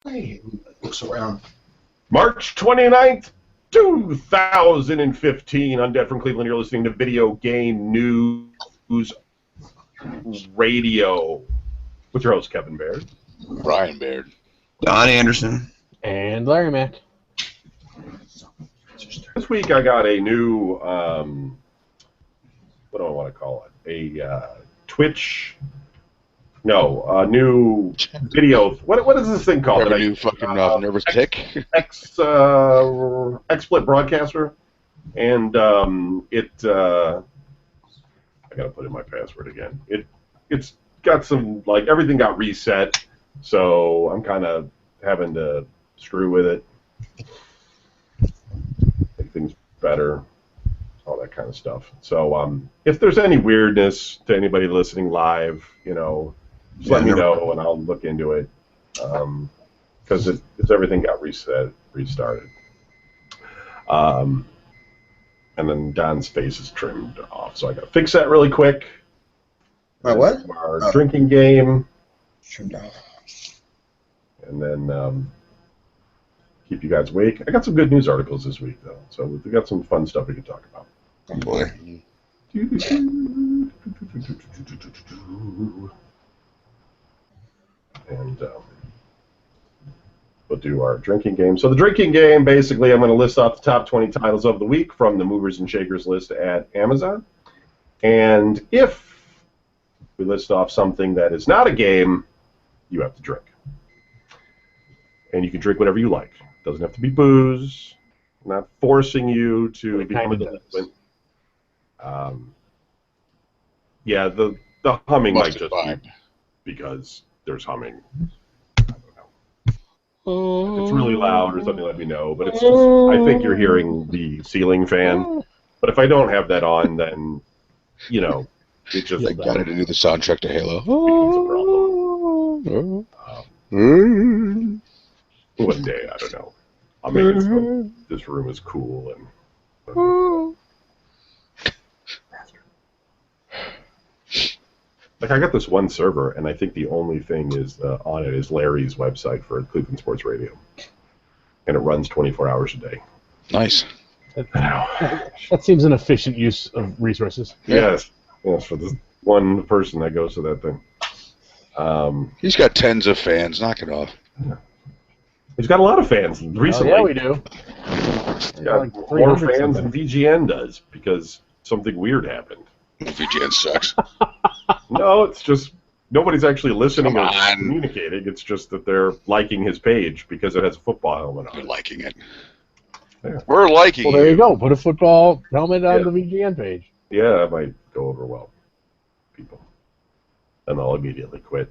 Hey, looks around. March 29th, 2015. Undead from Cleveland. You're listening to Video Game News Radio with your host, Kevin Baird. Brian Baird. Don Anderson. And Larry Mack. This week I got a new, what do I want to call it? A Twitch, no, a new video. What is this thing called? Have a new fucking nervous tick? XSplit broadcaster. And I got to put in my password again. It's got some, like, everything got reset, so I'm kind of having to screw with it. Make things better, all that kind of stuff. So if there's any weirdness to anybody listening live, you know, just let me know and I'll look into it. Because it's everything got restarted. And then Don's face is trimmed off, so I got to fix that really quick. My what? Our drinking game. Trimmed off. And then keep you guys awake. I got some good news articles this week, though, so we got some fun stuff we can talk about. Oh boy. And we'll do our drinking game. So the drinking game, basically, I'm going to list off the top 20 titles of the week from the Movers and Shakers list at Amazon. And if we list off something that is not a game, you have to drink. And you can drink whatever you like. It doesn't have to be booze. I'm not forcing you to become a delinquent. Yeah, the humming might just be because there's humming. I don't know. If it's really loud or something, let me know. But it's just, I think you're hearing the ceiling fan. But if I don't have that on, then, you know, it's just... I got it to do the soundtrack to Halo. One day, I don't know. I'll make it so this room is cool and... Like, I got this one server, and I think the only thing is on it is Larry's website for Cleveland Sports Radio. And it runs 24 hours a day. Nice. That seems an efficient use of resources. Yes, for this one person that goes to that thing. He's got tens of fans. Knock it off. He's got a lot of fans recently. Oh, yeah, we do. He's got Like more 300 fans than VGN does because something weird happened. VGN sucks. No, it's just nobody's actually listening Come or on. communicating. It's just that they're liking his page because it has a football helmet on We're it. liking it. Yeah. We're liking Well, there you go. Put a football helmet on the VGN page. Yeah, that might go over well, people. And they'll immediately quit.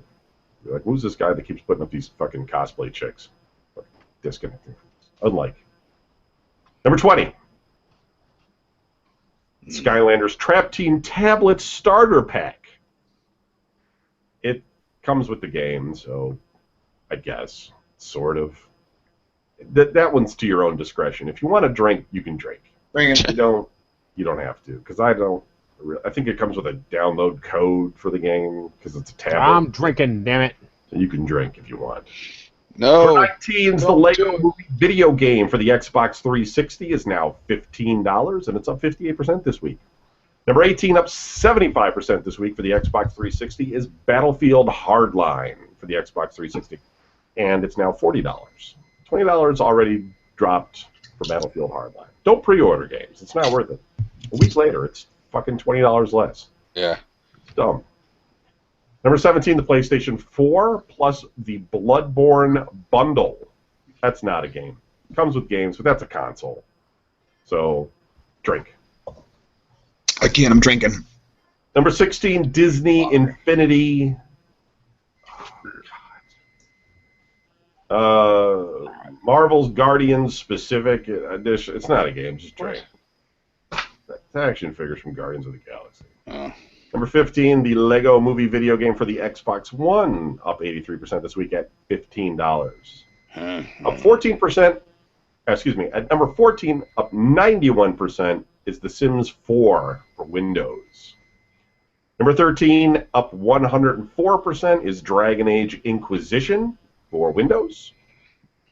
Be like, who's this guy that keeps putting up these fucking cosplay chicks? Disconnecting. Unlike. Number 20. Skylanders Trap Team Tablet Starter Pack. It comes with the game, so I guess, sort of. That one's to your own discretion. If you want to drink, you can drink. Bring it. You don't have to, because I don't. I think it comes with a download code for the game because it's a tablet. I'm drinking, damn it. So you can drink if you want. No. For 19's the Lego Movie video game for the Xbox 360 is now $15, and it's up 58% this week. Number 18, up 75% this week for the Xbox 360 is Battlefield Hardline for the Xbox 360, and it's now $40. $20 already dropped for Battlefield Hardline. Don't pre-order games. It's not worth it. A week later, it's fucking $20 less. Yeah. It's dumb. Number 17, the PlayStation 4 plus the Bloodborne bundle. That's not a game. It comes with games, but that's a console. So, drink. I can't. I'm drinking. Number 16, Disney Infinity. Marvel's Guardians specific edition. It's not a game, just drink. It's action figures from Guardians of the Galaxy. Oh. Number 15, the Lego Movie video game for the Xbox One, up 83% this week at $15. Up 14%, excuse me, at number 14, up 91% is The Sims 4 for Windows. Number 13, up 104% is Dragon Age Inquisition for Windows.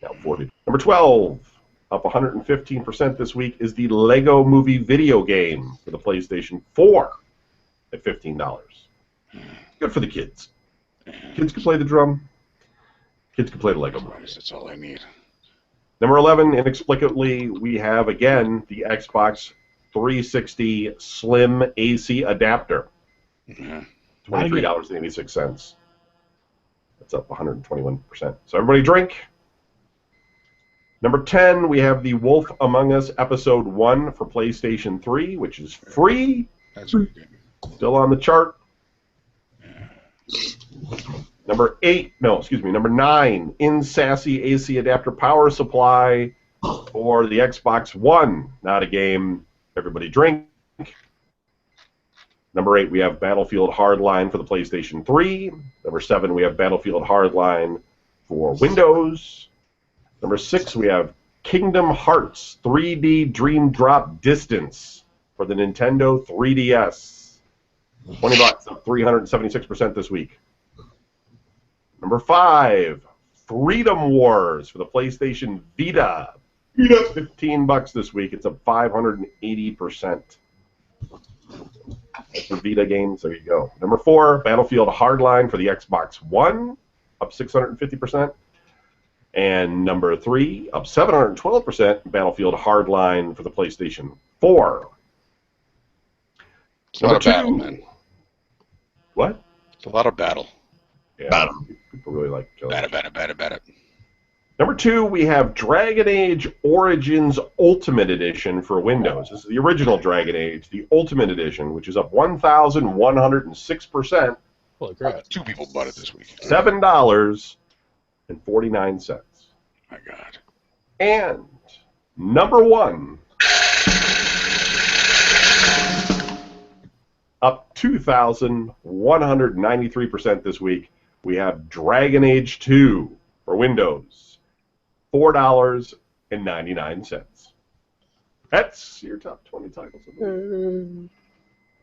Now 40. Number 12, up 115% this week, is the Lego Movie video game for the PlayStation 4 at $15. Good for the kids. Kids can play the drum. Kids can play the Lego Movie. That's all I need. Number 11, inexplicably, we have, again, the Xbox 360 Slim AC adapter. $23.86. That's up 121%. So everybody drink. Number 10, we have the Wolf Among Us Episode 1 for PlayStation 3, which is free. That's pretty good. Still on the chart. Number 9, In Sassy AC adapter power supply for the Xbox One. Not a game. Everybody drink. Number 8, we have Battlefield Hardline for the PlayStation 3. Number 7, we have Battlefield Hardline for Windows. Number 6, we have Kingdom Hearts 3D Dream Drop Distance for the Nintendo 3DS. $20, up 376% this week. Number 5, Freedom Wars for the PlayStation Vita. $15 this week. It's up 580%. That's the Vita games. There you go. Number 4, Battlefield Hardline for the Xbox One, up 650%. And number 3, up 712%, Battlefield Hardline for the PlayStation 4. It's a lot of battle, man. What? It's a lot of battle. Yeah, Battle. people really like Joe. Bat. Number 2, we have Dragon Age Origins Ultimate Edition for Windows. This is the original Dragon Age, the Ultimate Edition, which is up 1,106%. Holy crap. 2 people bought it this week. $7.49. My God. And number 1, up 2,193% this week, we have Dragon Age 2 for Windows. $4.99. That's your top 20 titles of the week.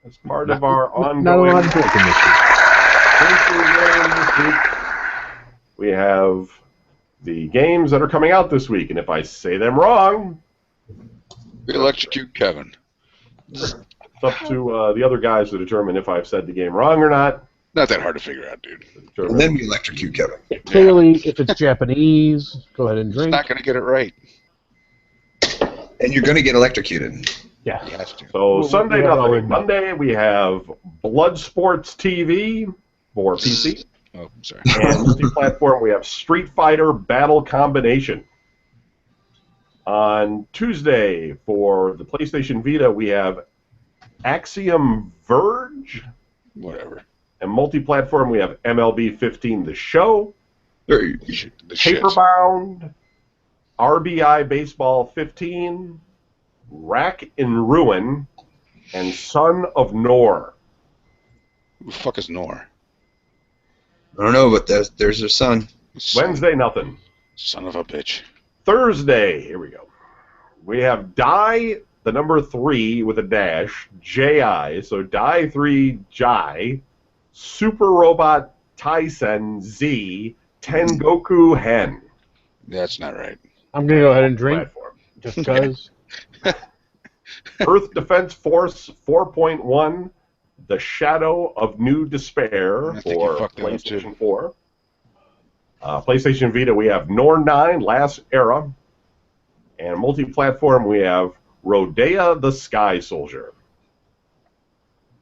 As part of our ongoing Not a lot of drinking this week. we have the games that are coming out this week, and if I say them wrong, We electrocute Kevin. it's up to the other guys to determine if I've said the game wrong or not. Not that hard to figure out, dude. And then we electrocute Kevin. Clearly, if it's Japanese, go ahead and He's drink. not going to get it right. And you're going to get electrocuted. Yeah. He has to. So Sunday, we have nothing. already- Monday, we have Blood Sports TV for PC. Oh, sorry. And multi-platform, we have Street Fighter Battle Combination. On Tuesday, for the PlayStation Vita, we have Axiom Verge. Whatever. And multi-platform, we have MLB 15 The Show, Hey, The shit. Paperbound, RBI Baseball 15, Rack and Ruin, and Son of Nor. Who the fuck is Nor? I don't know, but there's their son. Wednesday, nothing. Son of a bitch. Thursday, here we go. We have Die, the number 3 with a dash, J-I, so Die 3 Jai, Super Robot Tyson Z, Tengoku Hen. That's not right. I'm going to go ahead and drink, Platform. just because. Earth Defense Force 4.1, The Shadow of New Despair I think you for fucked that up, too. PlayStation 4. PlayStation Vita, we have Nor 9, Last Era. And multi-platform, we have Rodea the Sky Soldier.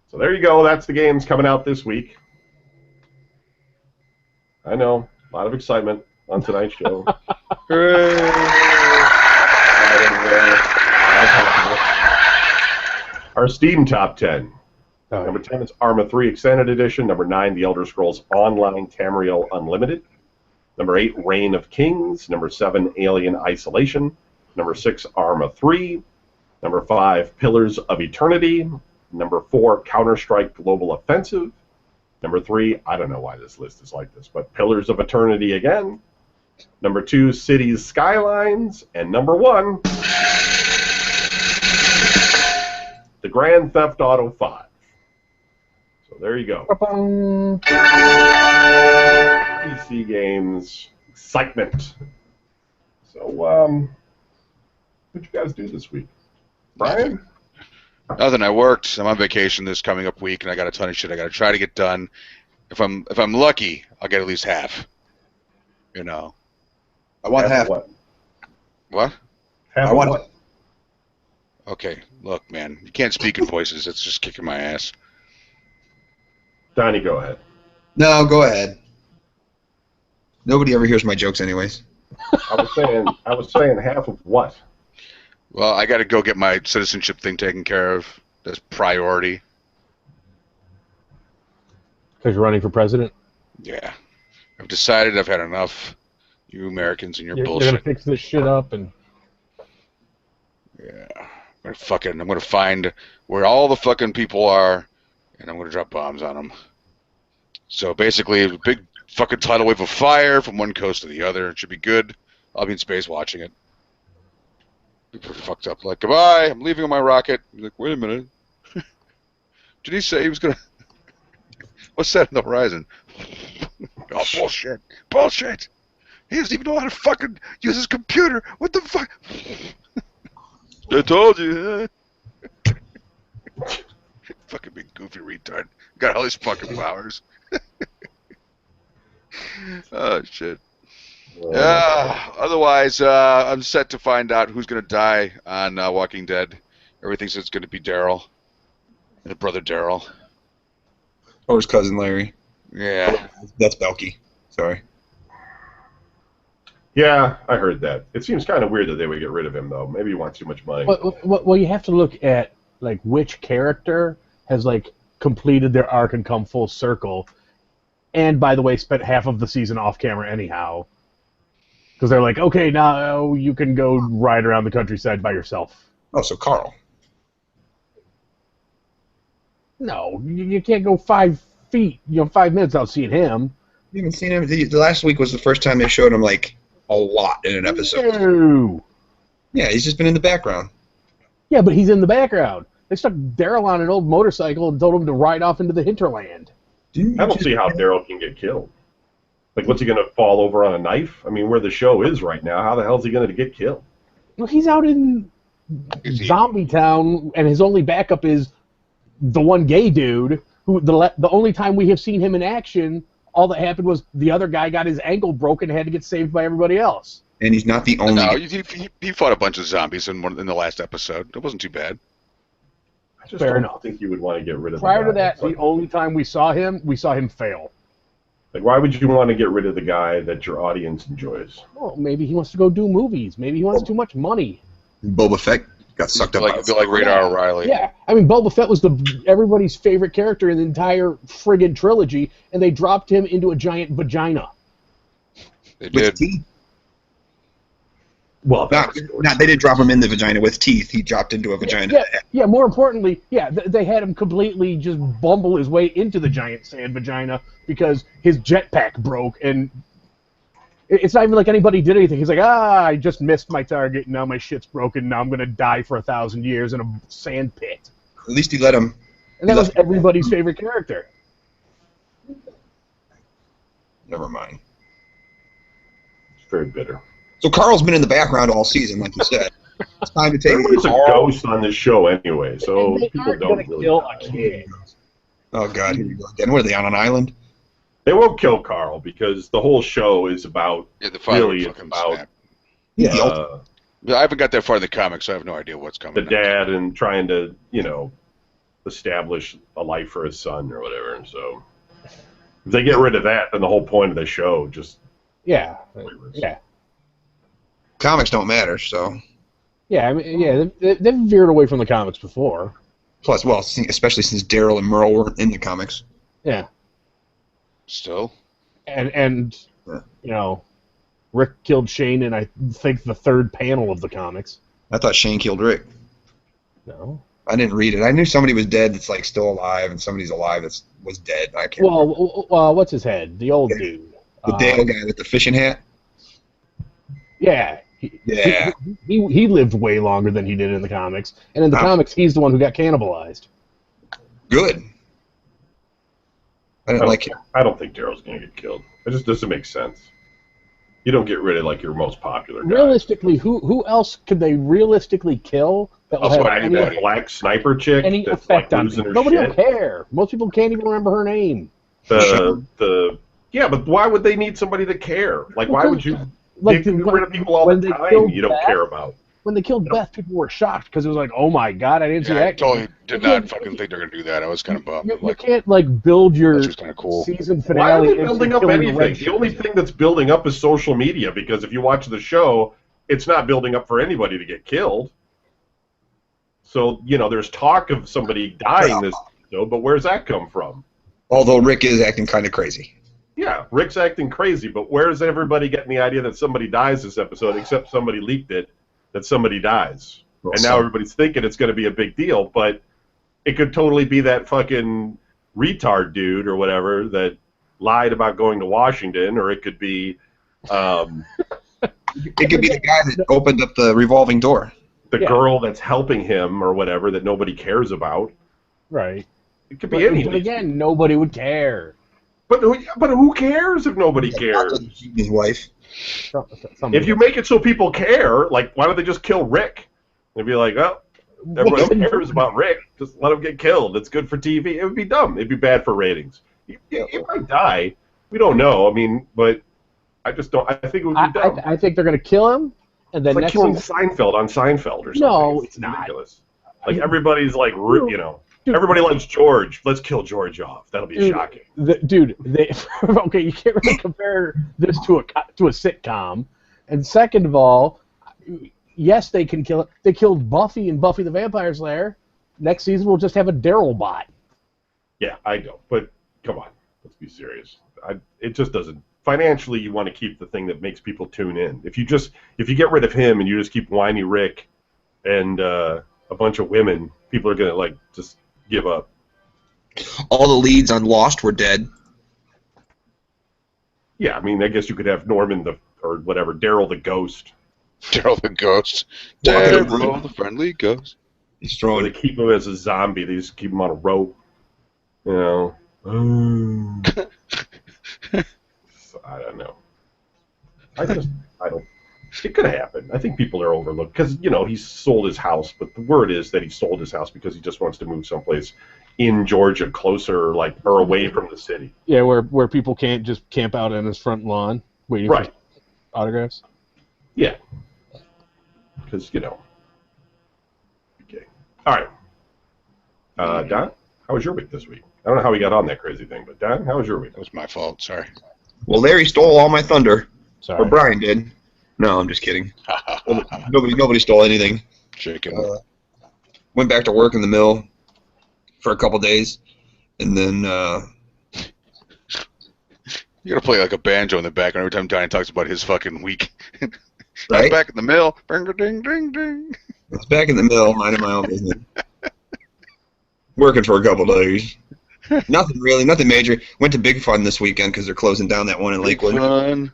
So there you go. That's the games coming out this week. I know. A lot of excitement on tonight's show. Our Steam Top 10. Number 10 is Arma 3 Extended Edition. Number 9, The Elder Scrolls Online Tamriel Unlimited. Number 8, Reign of Kings. Number 7, Alien Isolation. Number 6, Arma 3. Number 5, Pillars of Eternity. Number 4, Counter-Strike Global Offensive. Number 3, I don't know why this list is like this, but Pillars of Eternity again. Number 2, Cities Skylines. And number 1, the Grand Theft Auto 5. So there you go. PC games, excitement. So, what'd you guys do this week? Brian? Nothing. I worked. I'm on vacation this coming up week, and I got a ton of shit I got to try to get done. If I'm lucky, I'll get at least half. You know. I want half. What? What? Half I want what? Okay. Look, man, you can't speak in voices. It's just kicking my ass. Donnie, go ahead. No, go ahead. Nobody ever hears my jokes anyways. I was saying half of what? Well, I got to go get my citizenship thing taken care of. That's priority. Because you're running for president? Yeah. I've decided I've had enough. You Americans and your You're bullshit. going to fix this shit up and... Yeah. I'm gonna find where all the fucking people are, and I'm gonna drop bombs on them. So basically, a big fucking tidal wave of fire from one coast to the other. It should be good. I'll be in space watching it. Be pretty fucked up. Like, goodbye, I'm leaving on my rocket. You're like, wait a minute. Did he say he was gonna... What's that on the horizon? Oh, bullshit. Bullshit. He doesn't even know how to fucking use his computer. What the fuck? I told you. Fucking big goofy retard. Got all these fucking powers. Oh, shit. Otherwise, I'm set to find out who's going to die on Walking Dead. Everything says it's going to be Daryl. His brother Daryl. Or his cousin Larry. Yeah. That's Belky. Sorry. Yeah, I heard that. It seems kind of weird that they would get rid of him, though. Maybe he wants too much money. Well, you have to look at like which character has like completed their arc and come full circle, and by the way, spent half of the season off camera anyhow, because they're like, okay, now you can go ride around the countryside by yourself. Oh, so Carl. No, you can't go 5 feet, 5 minutes without seeing him. You haven't seen him? The last week was the first time they showed him, like, a lot in an episode. No. Yeah, he's just been in the background. Yeah, but he's in the background. They stuck Daryl on an old motorcycle and told him to ride off into the hinterland. I don't see how Daryl can get killed. Like, what's he going to fall over on a knife? I mean, where the show is right now, how the hell is he going to get killed? Well, he's out in Zombie Town, and his only backup is the one gay dude, who the only time we have seen him in action, all that happened was the other guy got his ankle broken and had to get saved by everybody else. And he's not the only... No, he fought a bunch of zombies in the last episode. It wasn't too bad. I just don't think you would want to get rid of Prior the to guy. that, the only time we saw him fail. Like, why would you want to get rid of the guy that your audience enjoys? Well, maybe he wants to go do movies. Maybe he wants too much money. Boba Fett got sucked up by... Like Radar O'Reilly. Yeah, I mean, Boba Fett was everybody's favorite character in the entire friggin' trilogy, and they dropped him into a giant vagina. They did. With teeth. Well, they didn't drop him in the vagina with teeth. He dropped into a vagina. Yeah. More importantly, they had him completely just bumble his way into the giant sand vagina because his jetpack broke, and it's not even like anybody did anything. He's like, I just missed my target, now my shit's broken, now I'm gonna die for 1,000 years in a sand pit. At least he let him. And that was everybody's favorite character. Never mind. It's very bitter. So Carl's been in the background all season, like you said. It's time to take... Everybody's a ghost on this show anyway, so people don't really kill die. a kid. Oh, God, here we go again. What are they, on an island? They won't kill Carl because the whole show is about... The father really, fucking it's about... snap. Yeah, I haven't got that far in the comics, so I have no idea what's coming. The dad and trying to, establish a life for his son or whatever. And so if they get rid of that, then the whole point of the show just... Yeah. Comics don't matter, so... Yeah, I mean, they've veered away from the comics before. Plus, well, especially since Daryl and Merle weren't in the comics. Yeah. Still? And Rick killed Shane in, I think, the third panel of the comics. I thought Shane killed Rick. No. I didn't read it. I knew somebody was dead that's, like, still alive, and somebody's alive that was dead. I can't remember. Well, what's his head? The old dude. The Dale guy with the fishing hat? Yeah. He lived way longer than he did in the comics. And in the comics, he's the one who got cannibalized. Good. I don't think Daryl's going to get killed. It just doesn't make sense. You don't get rid of like your most popular guy. Realistically, who else could they realistically kill that will have any, that black sniper chick any that's effect like on losing me? her Nobody shit? will care. Most people can't even remember her name. Yeah, but why would they need somebody to care? Like, why would you get rid of people all the time you don't care about? When they killed Beth, people were shocked because it was like, oh my god, I didn't see that. I totally did not fucking think they're gonna do that. I was kind of bummed. You can't like build your cool. season finale. Why are they building up anything? The only thing that's building up is social media, because if you watch the show, it's not building up for anybody to get killed. So, there's talk of somebody dying this episode, but where's that come from? Although Rick is acting kind of crazy. Yeah, Rick's acting crazy, but where's everybody getting the idea that somebody dies this episode, except somebody leaked it, that somebody dies? And now everybody's thinking it's going to be a big deal, but it could totally be that fucking retard dude or whatever that lied about going to Washington, or it could be... it could be the guy that opened up the revolving door. The girl that's helping him or whatever that nobody cares about. Right. It could be anything. But again, nobody would care. But who cares if nobody cares? His wife. If you make it so people care, like, why don't they just kill Rick? They'd be like, oh, everybody cares about Rick. Just let him get killed. It's good for TV. It would be dumb. It'd be bad for ratings. He might die. We don't know. I mean, but I just don't. I think it would be dumb. I think they're going to kill him. And then it's like killing Seinfeld on Seinfeld or something. No, it's ridiculous. Like, everybody's like, everybody likes George. Let's kill George off. That'll be shocking. Okay, you can't really compare this to a sitcom. And second of all, yes, they can kill it. They killed Buffy in Buffy the Vampire Slayer. Next season, we'll just have a Daryl bot. Yeah, I know. But come on, let's be serious. It just doesn't. Financially, you want to keep the thing that makes people tune in. If you get rid of him and you just keep whiny Rick and a bunch of women, people are gonna just give up. All the leads on Lost were dead. Yeah, I mean, I guess you could have Norman Daryl the Ghost. Daryl the Ghost. Daryl the friendly ghost. He's throwing. They keep him as a zombie. They just keep him on a rope. I don't know. I don't. It could happen. I think people are overlooked because he's sold his house, but the word is that he sold his house because he just wants to move someplace in Georgia, closer, or away from the city. Yeah, where people can't just camp out on his front lawn waiting for autographs. Yeah, because Okay. All right. Don, how was your week this week? I don't know how we got on that crazy thing, but Don, how was your week? That was my fault. Sorry. Well, Larry stole all my thunder. Sorry. Or Brian did. No, I'm just kidding. Nobody stole anything. Chicken. Went back to work in the mill for a couple days, and then you gotta play like a banjo in the background every time Donnie talks about his fucking week. Right? Back in the mill. Ding, ding, ding, ding. I was back in the mill, minding my own business. Working for a couple days. Nothing major. Went to Big Fun this weekend because they're closing down that one in Lakewood. Fun.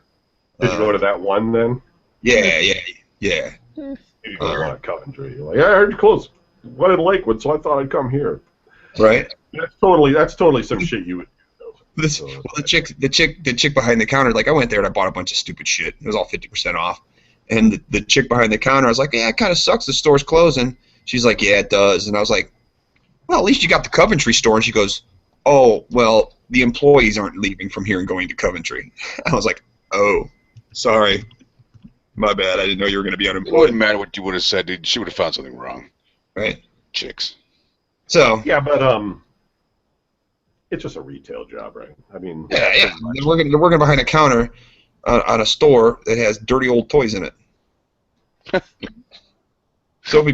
Did you go to that one then? Yeah. Maybe you go to Coventry. You're like, I heard you closed one in Lakewood, so I thought I'd come here. Right. That's totally some shit you would do. The chick behind the counter, I went there and I bought a bunch of stupid shit. It was all 50% off. And the chick behind the counter, I was like, yeah, it kind of sucks the store's closing. She's like, yeah, it does. And I was like, well, at least you got the Coventry store. And she goes, oh, well, the employees aren't leaving from here and going to Coventry. I was like, oh, sorry. My bad. I didn't know you were going to be unemployed. It wouldn't matter what you would have said, dude. She would have found something wrong. Right. Chicks. So. Yeah, but it's just a retail job, right? I mean. Yeah. They're working behind a counter on a store that has dirty old toys in it. Sophie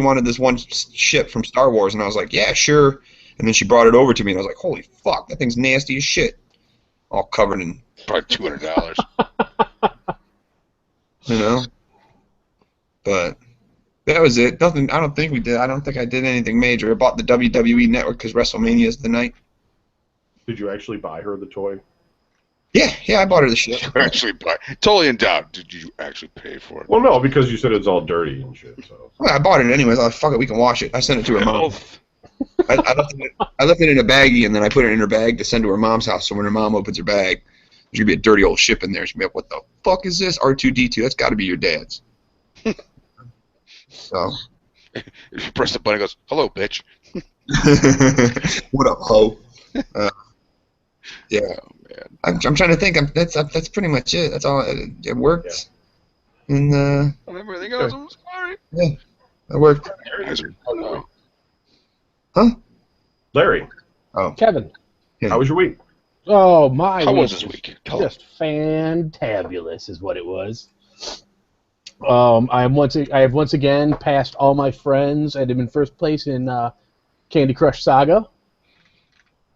wanted this one ship from Star Wars, and I was like, yeah, sure. And then she brought it over to me, and I was like, holy fuck, that thing's nasty as shit. All covered in... Probably $200. But that was it. Nothing. I don't think I did anything major. I bought the WWE Network because WrestleMania is the night. Did you actually buy her the toy? Yeah, I bought her the shit. Totally in doubt. Did you actually pay for it? Well, no, because you said it's all dirty and shit. So. Well, I bought it anyways. I was fuck it, we can wash it. I sent it to her mom. I left it in a baggie, and then I put it in her bag to send to her mom's house. So when her mom opens her bag, There's gonna be a dirty old ship in there. It's gonna be like, what the fuck is this? R2D2. That's got to be your dad's. So. If you press the button, it goes, "Hello, bitch." What up, ho? Yeah. Oh man. I'm trying to think. That's pretty much it. That's all. It worked. Yeah. And Everything else was fine. yeah, it worked. Oh. Huh? Larry, Kevin. Yeah. how was your week? Oh, my How week was this week? Tell just fantabulous is what it was. I have once again passed all my friends and am in first place in Candy Crush Saga.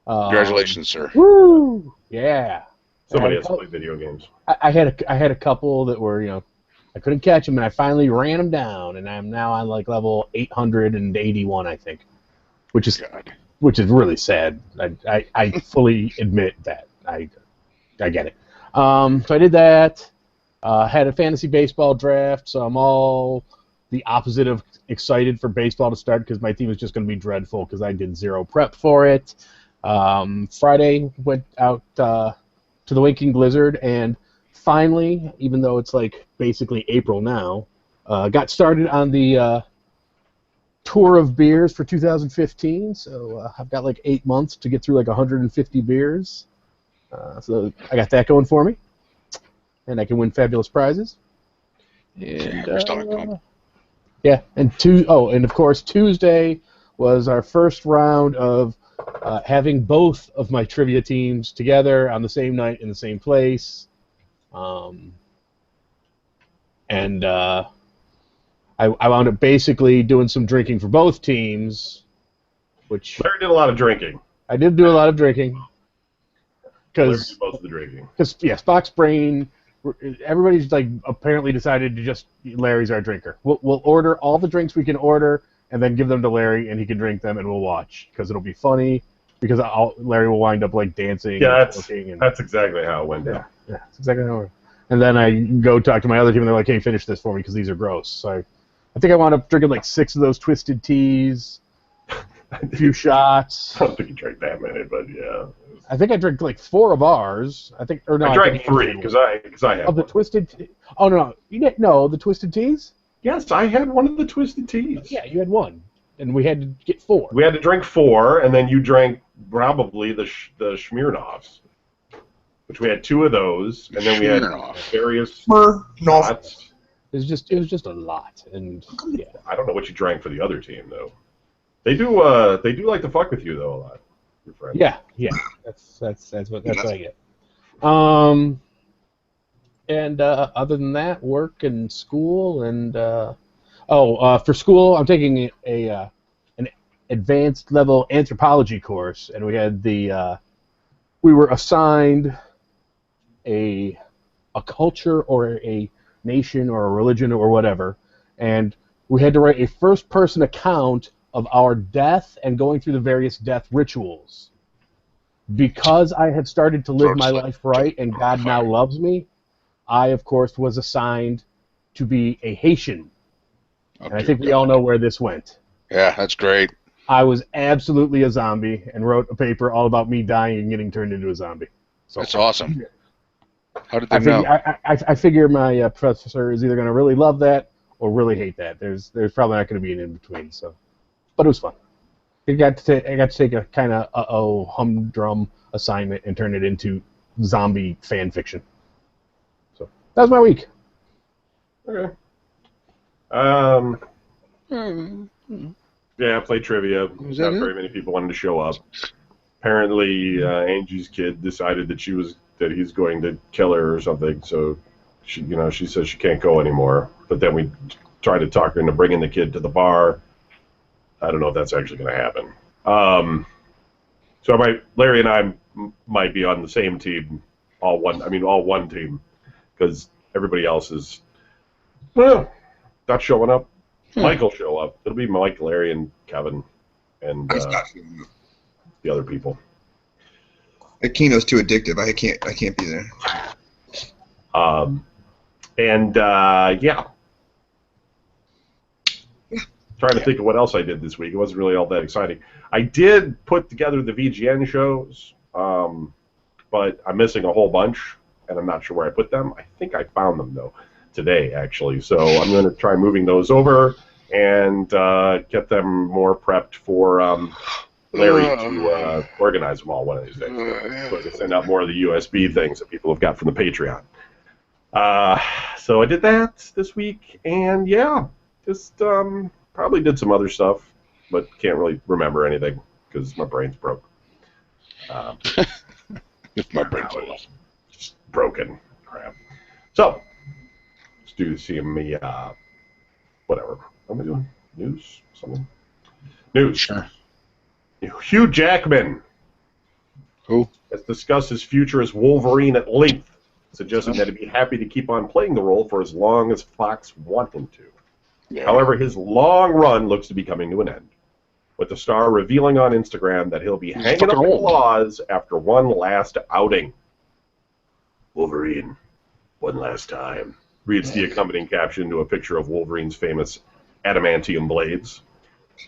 Congratulations, sir. Woo! Yeah. Somebody has to play video games. I had a couple that were, I couldn't catch them, and I finally ran them down, and I'm now on like level 881, I think, which is God. really sad. I fully admit that. I get it. So I did that. Had a fantasy baseball draft, so I'm all the opposite of excited for baseball to start because my team is just going to be dreadful because I did zero prep for it. Friday went out to the Winking Blizzard, and finally, even though it's like basically April now, got started on the tour of beers for 2015. So I've got like 8 months to get through like 150 beers. So I got that going for me. And I can win fabulous prizes. And Your stomach pump. yeah, and of course Tuesday was our first round of having both of my trivia teams together on the same night in the same place. And I wound up basically doing some drinking for both teams, which Larry did a lot of drinking. I did do a lot of drinking. Larry Because did most of the drinking. Spock's brain, everybody's like apparently decided to just Larry's our drinker. We'll order all the drinks we can order and then give them to Larry and he can drink them and we'll watch because it'll be funny because Larry will wind up like dancing. Yeah, and cooking and that's exactly how it went down. yeah, that's exactly how it works. And then I go talk to my other team and they're like, "Hey, finish this for me because these are gross." So I think I wound up drinking like 6 of those Twisted Teas, a few shots. I don't think he drank that many, but yeah. I think I drank like 4 of ours. I drank I 3 because I had of the one. Twisted. Oh no, you didn't know the Twisted Teas. Yes, I had one of the Twisted Teas. Yeah, you had 1, and we had to get 4. We had to drink 4, and then you drank probably the Smirnoffs, which we had 2 of those, and then we had Smirnoff. various No. shots. It was just a lot, and yeah. I don't know what you drank for the other team though. They do like to fuck with you though a lot. Your friends. Yeah. That's what I get. And other than that, work and school, and for school, I'm taking an advanced level anthropology course, and we had we were assigned a culture or a nation or a religion or whatever, and we had to write a first-person account of our death and going through the various death rituals. Because I had started to live my life right and God now loves me, I, of course, was assigned to be a Haitian. And I think we all know where this went. Yeah, that's great. I was absolutely a zombie and wrote a paper all about me dying and getting turned into a zombie. So That's awesome. How did they know? I figure my professor is either going to really love that or really hate that. There's probably not going to be an in-between. So, but it was fun. I got to take a kind of humdrum assignment and turn it into zombie fan fiction. So that was my week. Okay. Yeah, I played trivia. Was Not that it? very many people wanted to show up. Apparently, Angie's kid decided that he's going to kill her or something. So, she says she can't go anymore. But then we tried to talk her into bringing the kid to the bar. I don't know if that's actually going to happen. So Larry and I might be on the same team, all one team, because everybody else is not showing up. Mike will show up. It'll be Mike, Larry, and Kevin, and the other people. That Kino's too addictive. I can't be there. Yeah. Trying to think of what else I did this week. It wasn't really all that exciting. I did put together the VGN shows, but I'm missing a whole bunch. and I'm not sure where I put them. I think I found them, though, today, actually. So I'm going to try moving those over and get them more prepped for Larry to organize them all one of these days. So I can send out more of the USB things that people have got from the Patreon. So I did that this week, and yeah, just probably did some other stuff, but can't really remember anything because my brain's broke. My brain's just broken. Crap. So let's do see whatever. What am I doing? News? Something? News. Sure. Hugh Jackman Who? has discussed his future as Wolverine at length, suggesting that he'd be happy to keep on playing the role for as long as Fox want him to. Yeah. However, his long run looks to be coming to an end, with the star revealing on Instagram that he'll be hanging up fucking the old. claws after one last outing. Wolverine, one last time, reads the accompanying caption to a picture of Wolverine's famous adamantium blades.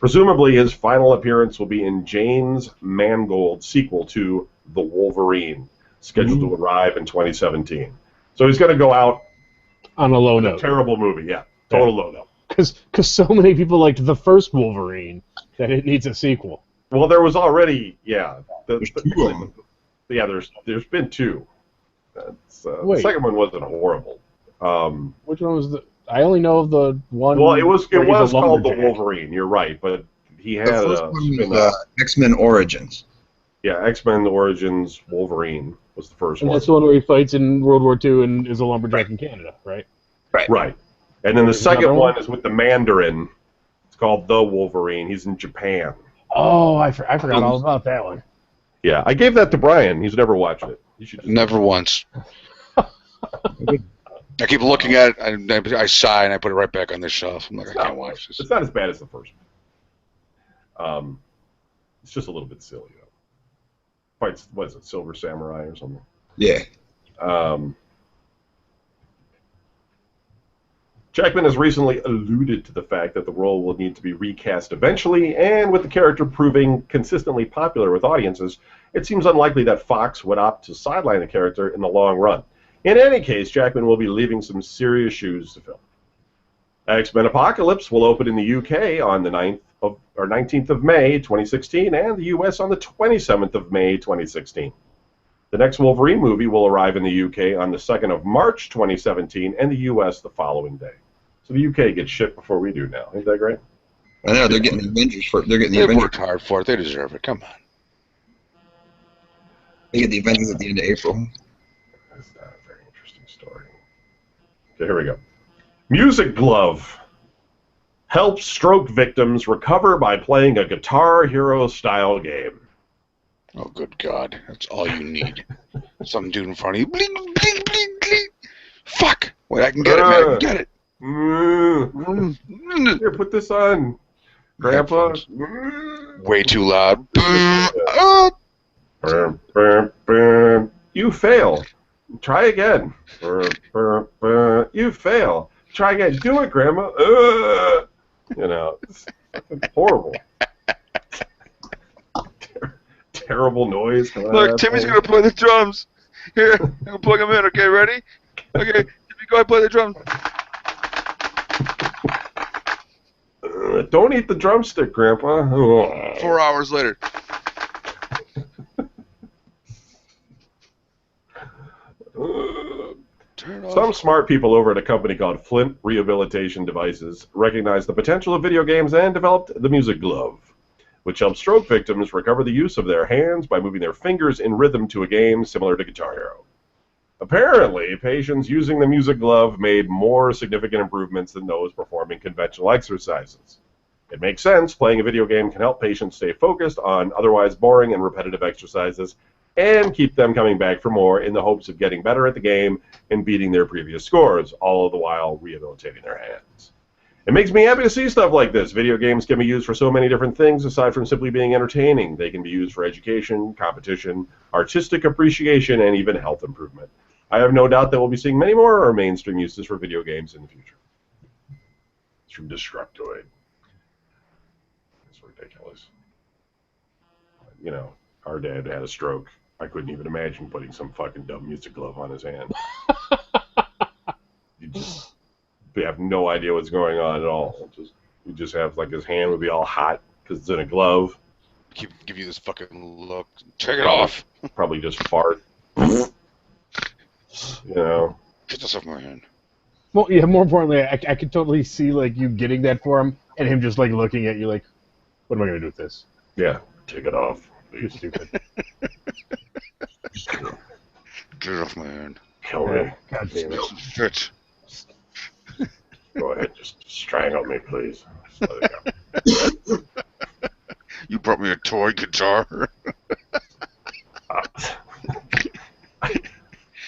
Presumably, his final appearance will be in James Mangold's sequel to The Wolverine, scheduled to arrive in 2017. So he's going to go out On a low with a note. terrible movie, yeah, total low note. Because so many people liked the first Wolverine that it needs a sequel. Well, there was already, yeah. There's two of them. Yeah, there's been two. That's, the Wait. second one wasn't horrible. Which one was the... I only know of the one... Well, it was where he's a called The lumberjack. Wolverine, you're right, but he had The first a one spin-off. was X-Men Origins. Yeah, X-Men Origins Wolverine was the first And one. that's the one where he fights in World War II and is a lumberjack in Canada, right? Right. And then the There's second another one one? is with the Mandarin. It's called The Wolverine. He's in Japan. Oh, I forgot all about that one. Yeah, I gave that to Brian. He's never watched it. You should just Never once. I keep looking at it, I sigh, and I put it right back on the shelf. I'm like, I can't watch this. It's not as bad as the first one. It's just a little bit silly, though. Fights, what is it, Silver Samurai or something? Yeah. Jackman has recently alluded to the fact that the role will need to be recast eventually, and with the character proving consistently popular with audiences, it seems unlikely that Fox would opt to sideline the character in the long run. In any case, Jackman will be leaving some serious shoes to fill. X-Men Apocalypse will open in the UK on the 19th of May 2016, and the US on the 27th of May 2016. The next Wolverine movie will arrive in the UK on the 2nd of March 2017, and the US the following day. So the UK gets shit before we do now. Ain't that great? I know they're getting the Avengers for. They're getting the They've Avengers. worked hard for it. They deserve it. Come on. They get the Avengers at the end of April. That's not a very interesting story. Okay, here we go. Music Glove helps stroke victims recover by playing a Guitar Hero style game. Oh, good God. That's all you need. Some dude in front of you. Bling, bling, bling, bling. Fuck. Wait, I can get it, man. I can get it. Here, put this on, Grandpa. Way too loud. You fail. Try again. You fail. Try again. Do it, Grandma. You know, it's horrible. Terrible noise. coming out of Look, that Timmy's thing. going to play the drums. Here, I'm going to plug him in. Okay, ready? Okay, Timmy, go ahead, play the drums. Don't eat the drumstick, Grandpa. 4 hours later. Turn off. Some smart people over at a company called Flint Rehabilitation Devices recognized the potential of video games and developed the Music Glove, which helps stroke victims recover the use of their hands by moving their fingers in rhythm to a game similar to Guitar Hero. Apparently, patients using the Music Glove made more significant improvements than those performing conventional exercises. It makes sense. Playing a video game can help patients stay focused on otherwise boring and repetitive exercises and keep them coming back for more in the hopes of getting better at the game and beating their previous scores, all the while rehabilitating their hands. It makes me happy to see stuff like this. Video games can be used for so many different things aside from simply being entertaining. They can be used for education, competition, artistic appreciation, and even health improvement. I have no doubt that we'll be seeing many more mainstream uses for video games in the future. It's from Destructoid. It's ridiculous. You know, our dad had a stroke. I couldn't even imagine putting some fucking dumb music glove on his hand. You have no idea what's going on at all. You just have like his hand would be all hot because it's in a glove. Give you this fucking look. Take it off. Probably just fart. You know. Get this off my hand. Well, yeah. More importantly, I could totally see like you getting that for him, and him just like looking at you like, "What am I gonna do with this?" Yeah. Take it off. You're stupid. Get it off my hand. Kill me. God damn it. Shit. Go ahead. Just strangle me, please. Just let it go. You brought me a toy guitar.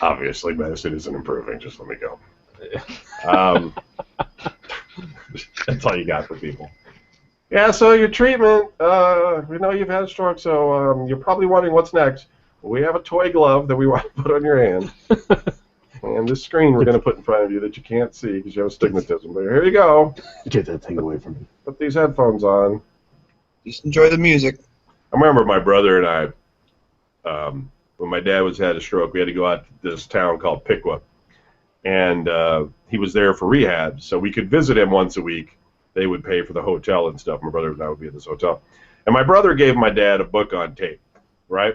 Obviously, medicine isn't improving. Just let me go. That's all you got for people. Yeah, so your treatment, we know you've had a stroke, so you're probably wondering what's next. Well, we have a toy glove that we want to put on your hand. And this screen we're going to put in front of you that you can't see because you have astigmatism. But here you go. Get that thing away from me. Put these headphones on. Just enjoy the music. I remember my brother and I, when my dad had a stroke, we had to go out to this town called Piqua. And he was there for rehab, so we could visit him once a week. They would pay for the hotel and stuff. My brother and I would be at this hotel. And my brother gave my dad a book on tape, right?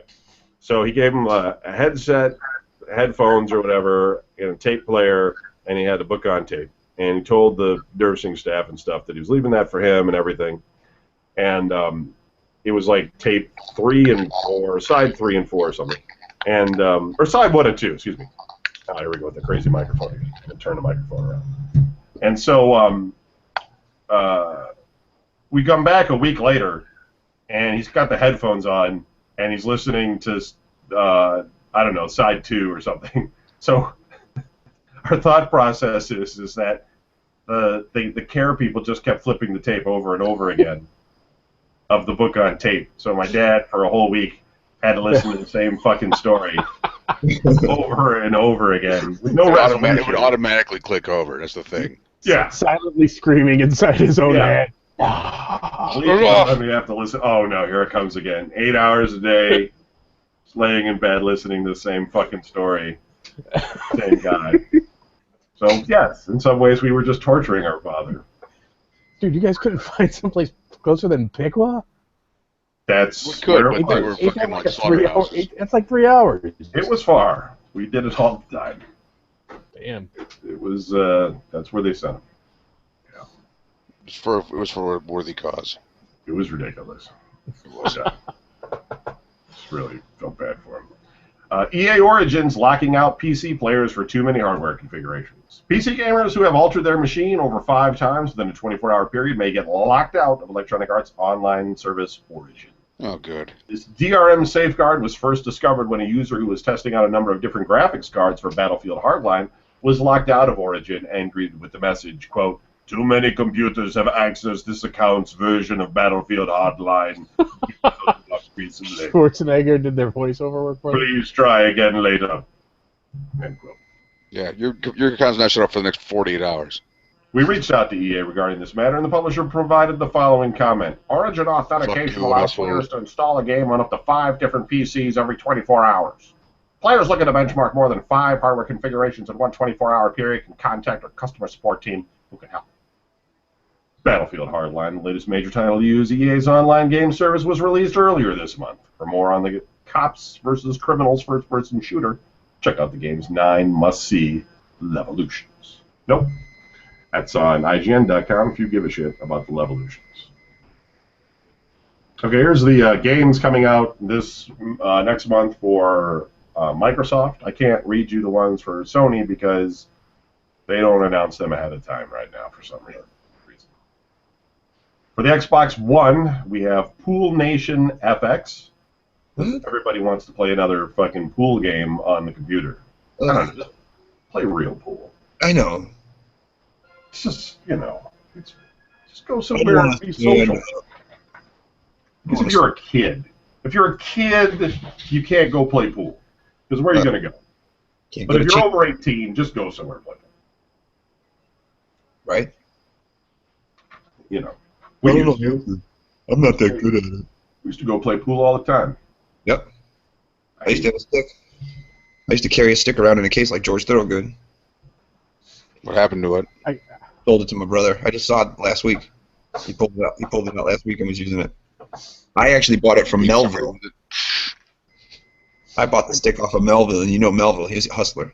So he gave him a headset, headphones or whatever, and a tape player, and he had a book on tape. And he told the nursing staff and stuff that he was leaving that for him and everything. And it was like tape 3 and 4, side 3 and 4 or something. And, or side 1 and 2, excuse me. Oh, here we go with the crazy microphone again. I'm going to turn the microphone around. And so we come back a week later, and he's got the headphones on, and he's listening to, I don't know, side 2 or something. So our thought process is that the care people just kept flipping the tape over and over again of the book on tape. So my dad, for a whole week, had to listen to the same fucking story over and over again. With no resolution. It would automatically click over. That's the thing. Yeah. Silently screaming inside his own head. We have to listen. Oh no, here it comes again. 8 hours a day, just laying in bed listening to the same fucking story. Same guy. So yes, in some ways we were just torturing our father. Dude, you guys couldn't find someplace closer than Piqua? That's We could, where it but they was. were fucking like slaughterhouses. That's like 3 hours. It was far. We did it all the time. Damn. It was. That's where they sent him. It was for a worthy cause. It was ridiculous. It was. Just really felt bad for him. EA Origins locking out PC players for too many hardware configurations. PC gamers who have altered their machine over 5 times within a 24-hour period may get locked out of Electronic Arts' online service Origin. Oh, good. This DRM safeguard was first discovered when a user who was testing out a number of different graphics cards for Battlefield Hardline was locked out of Origin and greeted with the message, quote, "Too many computers have accessed this account's version of Battlefield Hardline. Schwarzenegger did their voiceover work for them. Please try again later." End quote. Yeah, your account's not shut off for the next 48 hours. We reached out to EA regarding this matter, and the publisher provided the following comment. Origin authentication you, allows asshole. players to install a game on up to 5 different PCs every 24 hours. Players looking to benchmark more than 5 hardware configurations in one 24-hour period can contact our customer support team who can help. Battlefield Hardline, the latest major title to use EA's online game service, was released earlier this month. For more on the cops versus criminals first-person shooter, check out the game's 9 must-see Levolutions. Nope. That's on IGN.com if you give a shit about the Levolutions. Okay, here's the games coming out this next month for Microsoft. I can't read you the ones for Sony because they don't announce them ahead of time right now for some reason. For the Xbox One, we have Pool Nation FX. Everybody wants to play another fucking pool game on the computer. I don't know, just play real pool. I know. It's just, just go somewhere and be social. Because if you're a kid, you can't go play pool. Because where are you going to go? But if you're over 18, just go somewhere and play pool. Right? We I'm used not that good at it. We used to go play pool all the time. Yep. I used to have a stick. I used to carry a stick around in a case like George Thorogood. What happened to it? Sold it to my brother. I just saw it last week. He pulled it out. He pulled it out last week and was using it. I actually bought it from Melville. I bought the stick off of Melville, and you know Melville. He's a hustler.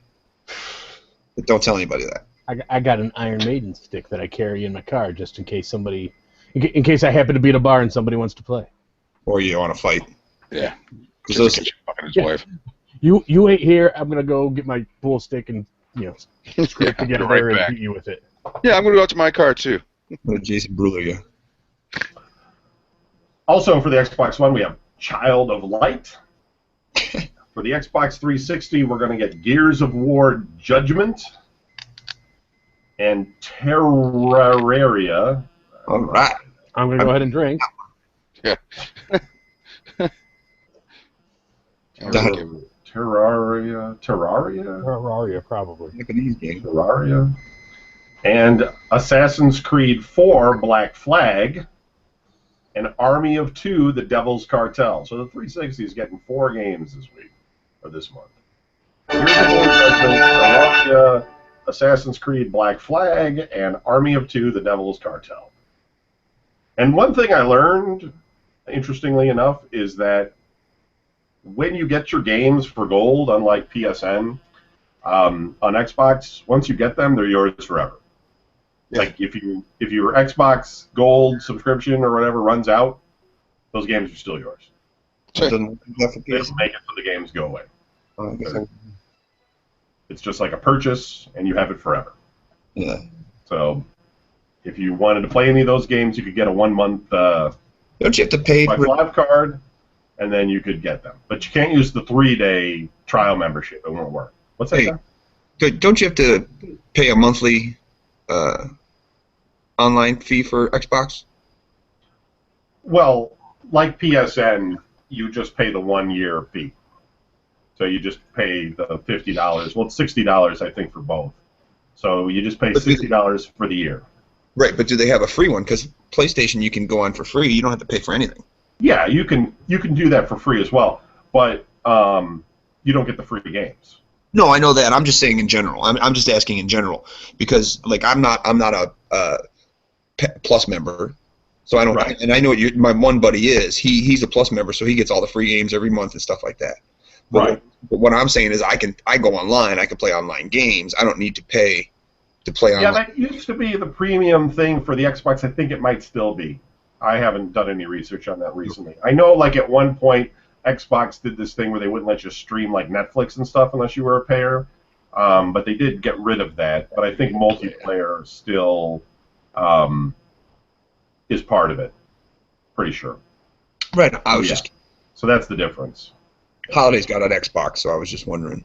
But don't tell anybody that. I got an Iron Maiden stick that I carry in my car just in case somebody, in case I happen to be at a bar and somebody wants to play. Or you want to fight. Yeah. Because those, Fucking his wife. You ain't here. I'm gonna go get my pool stick and scrape Yeah, together be right there back. and beat you with it. Yeah, I'm gonna go out to my car too. Jason Bruler, yeah. Also for the Xbox One, we have Child of Light. For the Xbox 360, we're going to get Gears of War Judgment and Terraria. All right. I'm gonna go ahead and drink. Terraria? Terraria, probably. Japanese game. Terraria. And Assassin's Creed 4 Black Flag. And Army of Two, The Devil's Cartel. So the 360 is getting 4 games this week, or this month. Gears of War Judgment, Terraria, Assassin's Creed Black Flag, and Army of Two, The Devil's Cartel. And one thing I learned, interestingly enough, is that when you get your games for gold, unlike PSN, on Xbox, once you get them, they're yours forever. Yeah. Like if your Xbox Gold subscription or whatever runs out, those games are still yours. Doesn't have to They pay. don't make it so the games go away. I guess I- It's just like a purchase, and you have it forever. yeah. So if you wanted to play any of those games, you could get a 1-month Don't you have to pay Xbox for? Live card, and then you could get them. But you can't use the 3-day trial membership. It won't work. What's that? Hey. John? Don't you have to pay a monthly online fee for Xbox? Well, like PSN, you just pay the 1-year fee. So you just pay the $50. Well, it's $60, I think, for both. So you just pay But $60 for the year. Right, but do they have a free one? Because PlayStation, you can go on for free. You don't have to pay for anything. Yeah, you can do that for free as well, but you don't get the free games. No, I know that. I'm just saying in general. I'm just asking in general because like I'm not a Plus member, so I don't. Right. And I know what my one buddy is. He's a Plus member, so he gets all the free games every month and stuff like that. But, Right. But what I'm saying is I go online. I can play online games. I don't need to pay to play Yeah, online. that used to be the premium thing for the Xbox. I think it might still be. I haven't done any research on that recently. I know, like, at one point, Xbox did this thing where they wouldn't let you stream, like, Netflix and stuff unless you were a payer. But they did get rid of that. But I think multiplayer still is part of it. Pretty sure. Right. I was Yeah. just So that's the difference. Holiday's got an Xbox, so I was just wondering.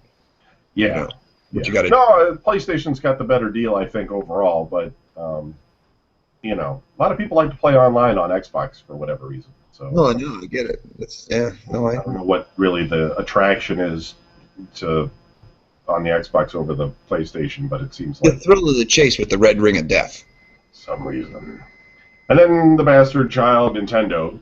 Yeah. What you got to No, PlayStation's got the better deal, I think, overall. But, a lot of people like to play online on Xbox for whatever reason. So No, I know. I get it. I don't know what really the attraction is on the Xbox over the PlayStation, but it seems The like thrill of the chase with the red ring of death. some reason. And then the bastard child, Nintendo.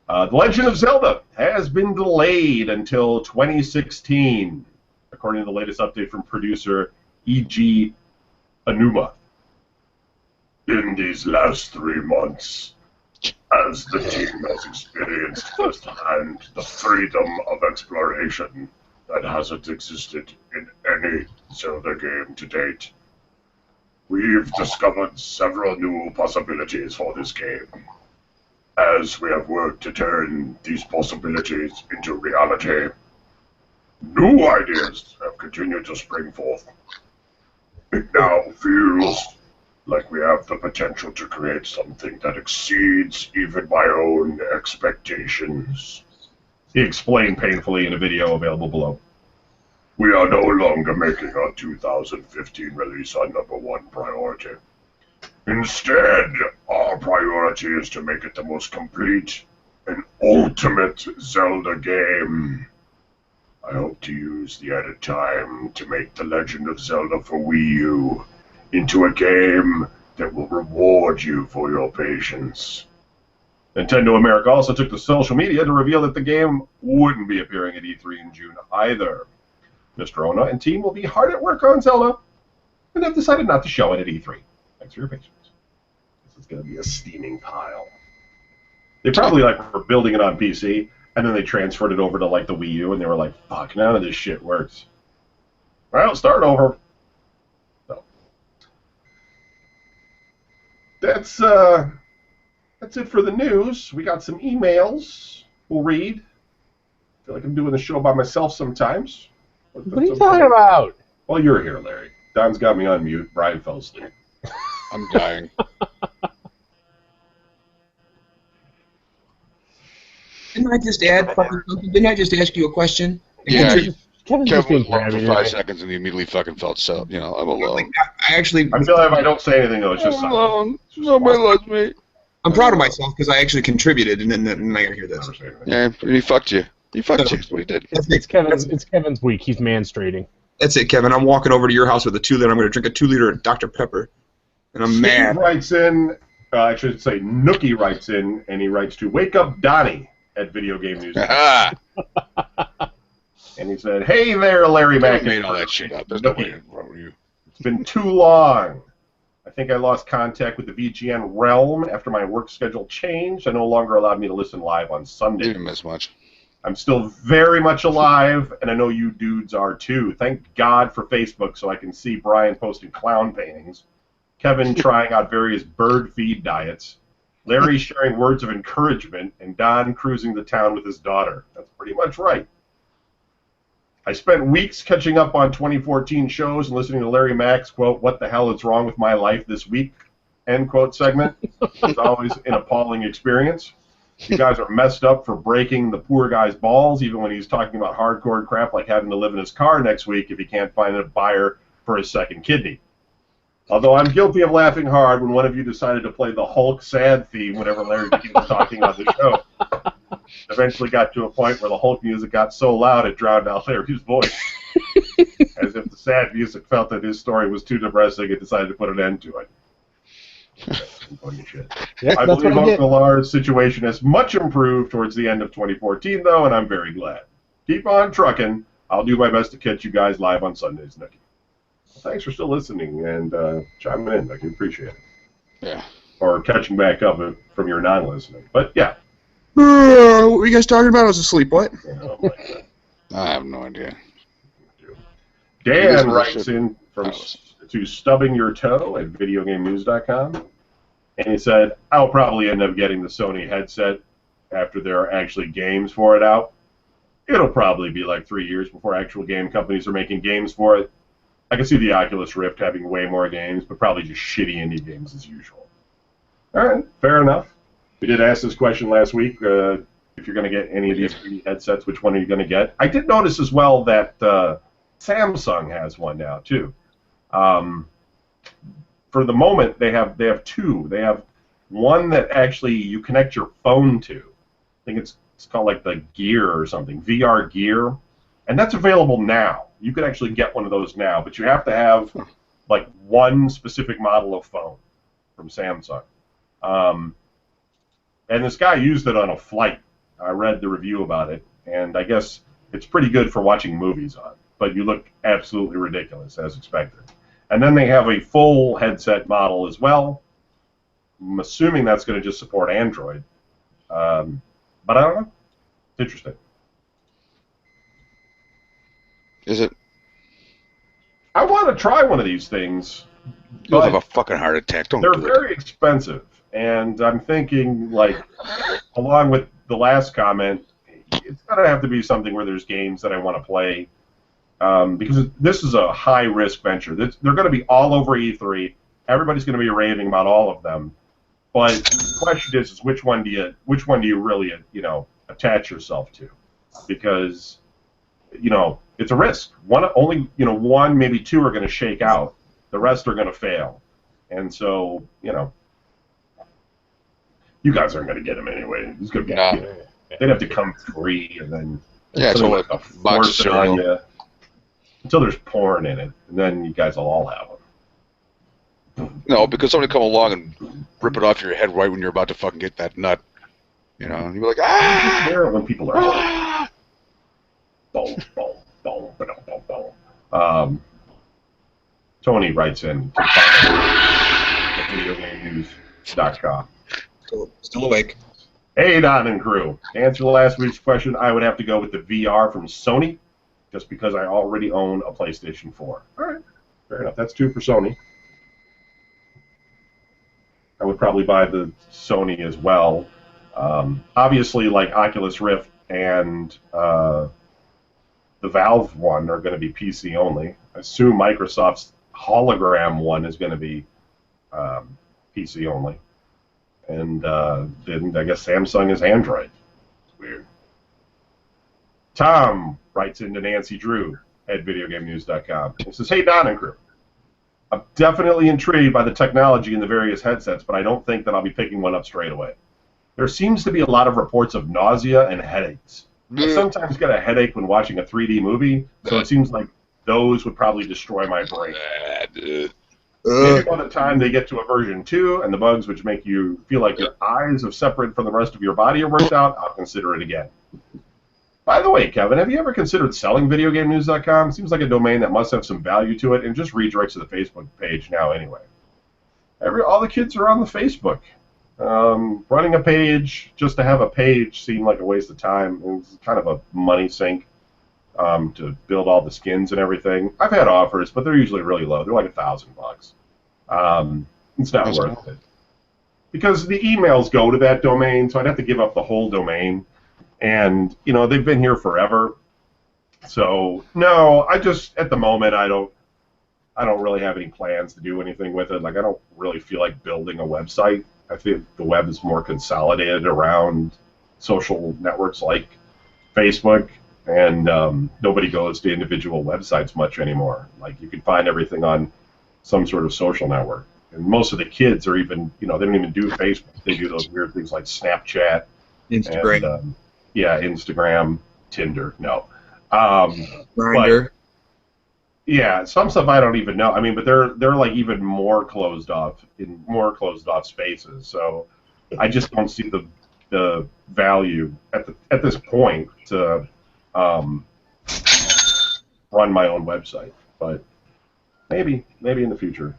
The Legend of Zelda has been delayed until 2016, according to the latest update from producer E.G. Anuma. In these last 3 months, as the team has experienced firsthand the freedom of exploration that hasn't existed in any Zelda game to date, we've discovered several new possibilities for this game. As we have worked to turn these possibilities into reality, new ideas have continued to spring forth. It now feels like we have the potential to create something that exceeds even my own expectations. He explained painfully in a video available below. We are no longer making our 2015 release our #1 priority. Instead, our priority is to make it the most complete and ultimate Zelda game. I hope to use the added time to make The Legend of Zelda for Wii U into a game that will reward you for your patience. Nintendo America also took to social media to reveal that the game wouldn't be appearing at E3 in June either. Mr. Ona and team will be hard at work on Zelda, and have decided not to show it at E3. Thanks for your patience. This is going to be a steaming pile. They probably were building it on PC, and then they transferred it over to the Wii U, and they were like, "Fuck, none of this shit works." Well, start over. So that's it for the news. We got some emails. We'll read. I feel like I'm doing the show by myself sometimes. What are you talking about? Well, you're here, Larry. Don's got me on mute. Brian fell asleep. I'm dying. Didn't I just add fucking something? Didn't I just ask you a question? Yeah, Kevin's just Kevin being was alone crabby for 5 today. seconds and he immediately fucking felt so. I'm alone. Like, I actually, I feel like if I don't say anything, though, it's just I'm silence. alone. Nobody loves me. I'm proud of myself because I actually contributed, and then I gotta hear Never this. say anything. Yeah, and he fucked you. He fucked you. That's what he did. That's It's it. Kevin's week. He's manstrating. That's it, Kevin. I'm walking over to your house with a 2-liter. I'm gonna drink a 2-liter of Dr. Pepper, and I'm Steve mad. writes in, I should say Nookie writes in, and he writes to Wake Up Donnie at Video Game News. Ah, And he said, "Hey there, Larry I Mack. made all that shit up. There's Nookie. nobody wrong with you. It's been too long. I think I lost contact with the VGN realm after my work schedule changed. I no longer allowed me to listen live on You Sunday. didn't miss much. I'm still very much alive, and I know you dudes are too. Thank God for Facebook so I can see Brian posting clown paintings, Kevin trying out various bird feed diets, Larry sharing words of encouragement, and Don cruising the town with his daughter. That's pretty much right. I spent weeks catching up on 2014 shows and listening to Larry Mack's, quote, "What the hell is wrong with my life this week?" end quote segment. It's always an appalling experience. You guys are messed up for breaking the poor guy's balls, even when he's talking about hardcore crap like having to live in his car next week if he can't find a buyer for his second kidney. Although I'm guilty of laughing hard when one of you decided to play the Hulk sad theme whenever Larry was talking on the show. Eventually got to a point where the Hulk music got so loud it drowned out Larry's voice. As if the sad music felt that his story was too depressing and decided to put an end to it. Some funny shit. Yeah, I that's believe what I Uncle get. Lars' situation has much improved towards the end of 2014, though, and I'm very glad. Keep on trucking. I'll do my best to catch you guys live on Sundays, Nicky. Well, thanks for still listening and chiming in, Nicky. Appreciate it. Yeah. Or catching back up from your non-listening. But, yeah. What were you guys talking about? I was asleep. What? Oh, my God. I have no idea. Dan writes in I from listen. to stubbing your toe at videogamenews.com, and he said, "I'll probably end up getting the Sony headset after there are actually games for it out. It'll probably be like 3 years before actual game companies are making games for it. I can see the Oculus Rift having way more games, but probably just shitty indie games as usual." All right, fair enough. We did ask this question last week. If you're going to get any of these 3D headsets, which one are you going to get? I did notice as well that Samsung has one now too. For the moment, they have two. They have one that actually you connect your phone to. I think it's called like the Gear or something, VR Gear, and that's available now. You could actually get one of those now, but you have to have like one specific model of phone from Samsung. And this guy used it on a flight. I read the review about it, and I guess it's pretty good for watching movies on. But you look absolutely ridiculous, as expected. And then they have a full headset model as well. I'm assuming that's going to just support Android. But I don't know. It's interesting. Is it? I want to try one of these things. You'll have But a fucking heart attack. Don't they're do it. very expensive. And I'm thinking, like, along with the last comment, it's going to have to be something where there's games that I want to play. Because this is a high-risk venture. They're going to be all over E3. Everybody's going to be raving about all of them. But the question is which one do you really, attach yourself to? Because, it's a risk. One, maybe two are going to shake out. The rest are going to fail. And so, you guys aren't going to get them anyway. It's going to be No. They'd have to come free, and then Yeah, it's somebody only would have to a box of force it on cereal. you until there's porn in it, and then you guys will all have them. No, because somebody come along and rip it off your head right when you're about to fucking get that nut. You know, and you'd be like, ah! Hear it when people are Ah! boom, boom, boom, boom, boom, boom. Tony writes in to find at videogamenews.com. Still awake. Hey, Don and crew. To answer last week's question, I would have to go with the VR from Sony, just because I already own a PlayStation 4. All right, fair enough. That's 2 for Sony. I would probably buy the Sony as well. Obviously, like Oculus Rift and the Valve one are going to be PC only. I assume Microsoft's hologram one is going to be PC only. And then I guess Samsung is Android. It's weird. Tom writes into Nancy Drew at videogamenews.com. He says, hey, Don and crew. I'm definitely intrigued by the technology in the various headsets, but I don't think that I'll be picking one up straight away. There seems to be a lot of reports of nausea and headaches. I sometimes get a headache when watching a 3D movie, so it seems like those would probably destroy my brain. Maybe by the time they get to a version 2 and the bugs which make you feel like your eyes have separated from the rest of your body are worked out, I'll consider it again. By the way, Kevin, have you ever considered selling videogamenews.com? Seems like a domain that must have some value to it and just redirects to the Facebook page now anyway. All the kids are on the Facebook. Running a page just to have a page seemed like a waste of time. It was kind of a money sink to build all the skins and everything. I've had offers, but they're usually really low. They're like $1,000. It's not worth it. Because the emails go to that domain, so I'd have to give up the whole domain. And, you know, they've been here forever. So, no, at the moment, I don't really have any plans to do anything with it. Like, I don't really feel like building a website. I think the web is more consolidated around social networks like Facebook, and nobody goes to individual websites much anymore. Like, you can find everything on some sort of social network. And most of the kids are even, you know, they don't even do Facebook. They do those weird things like Snapchat. Instagram. And, Instagram, Tinder, no. Grindr. Yeah, some stuff I don't even know. I mean, but they're like even more closed off spaces. So I just don't see the value at this point to run my own website. But maybe in the future,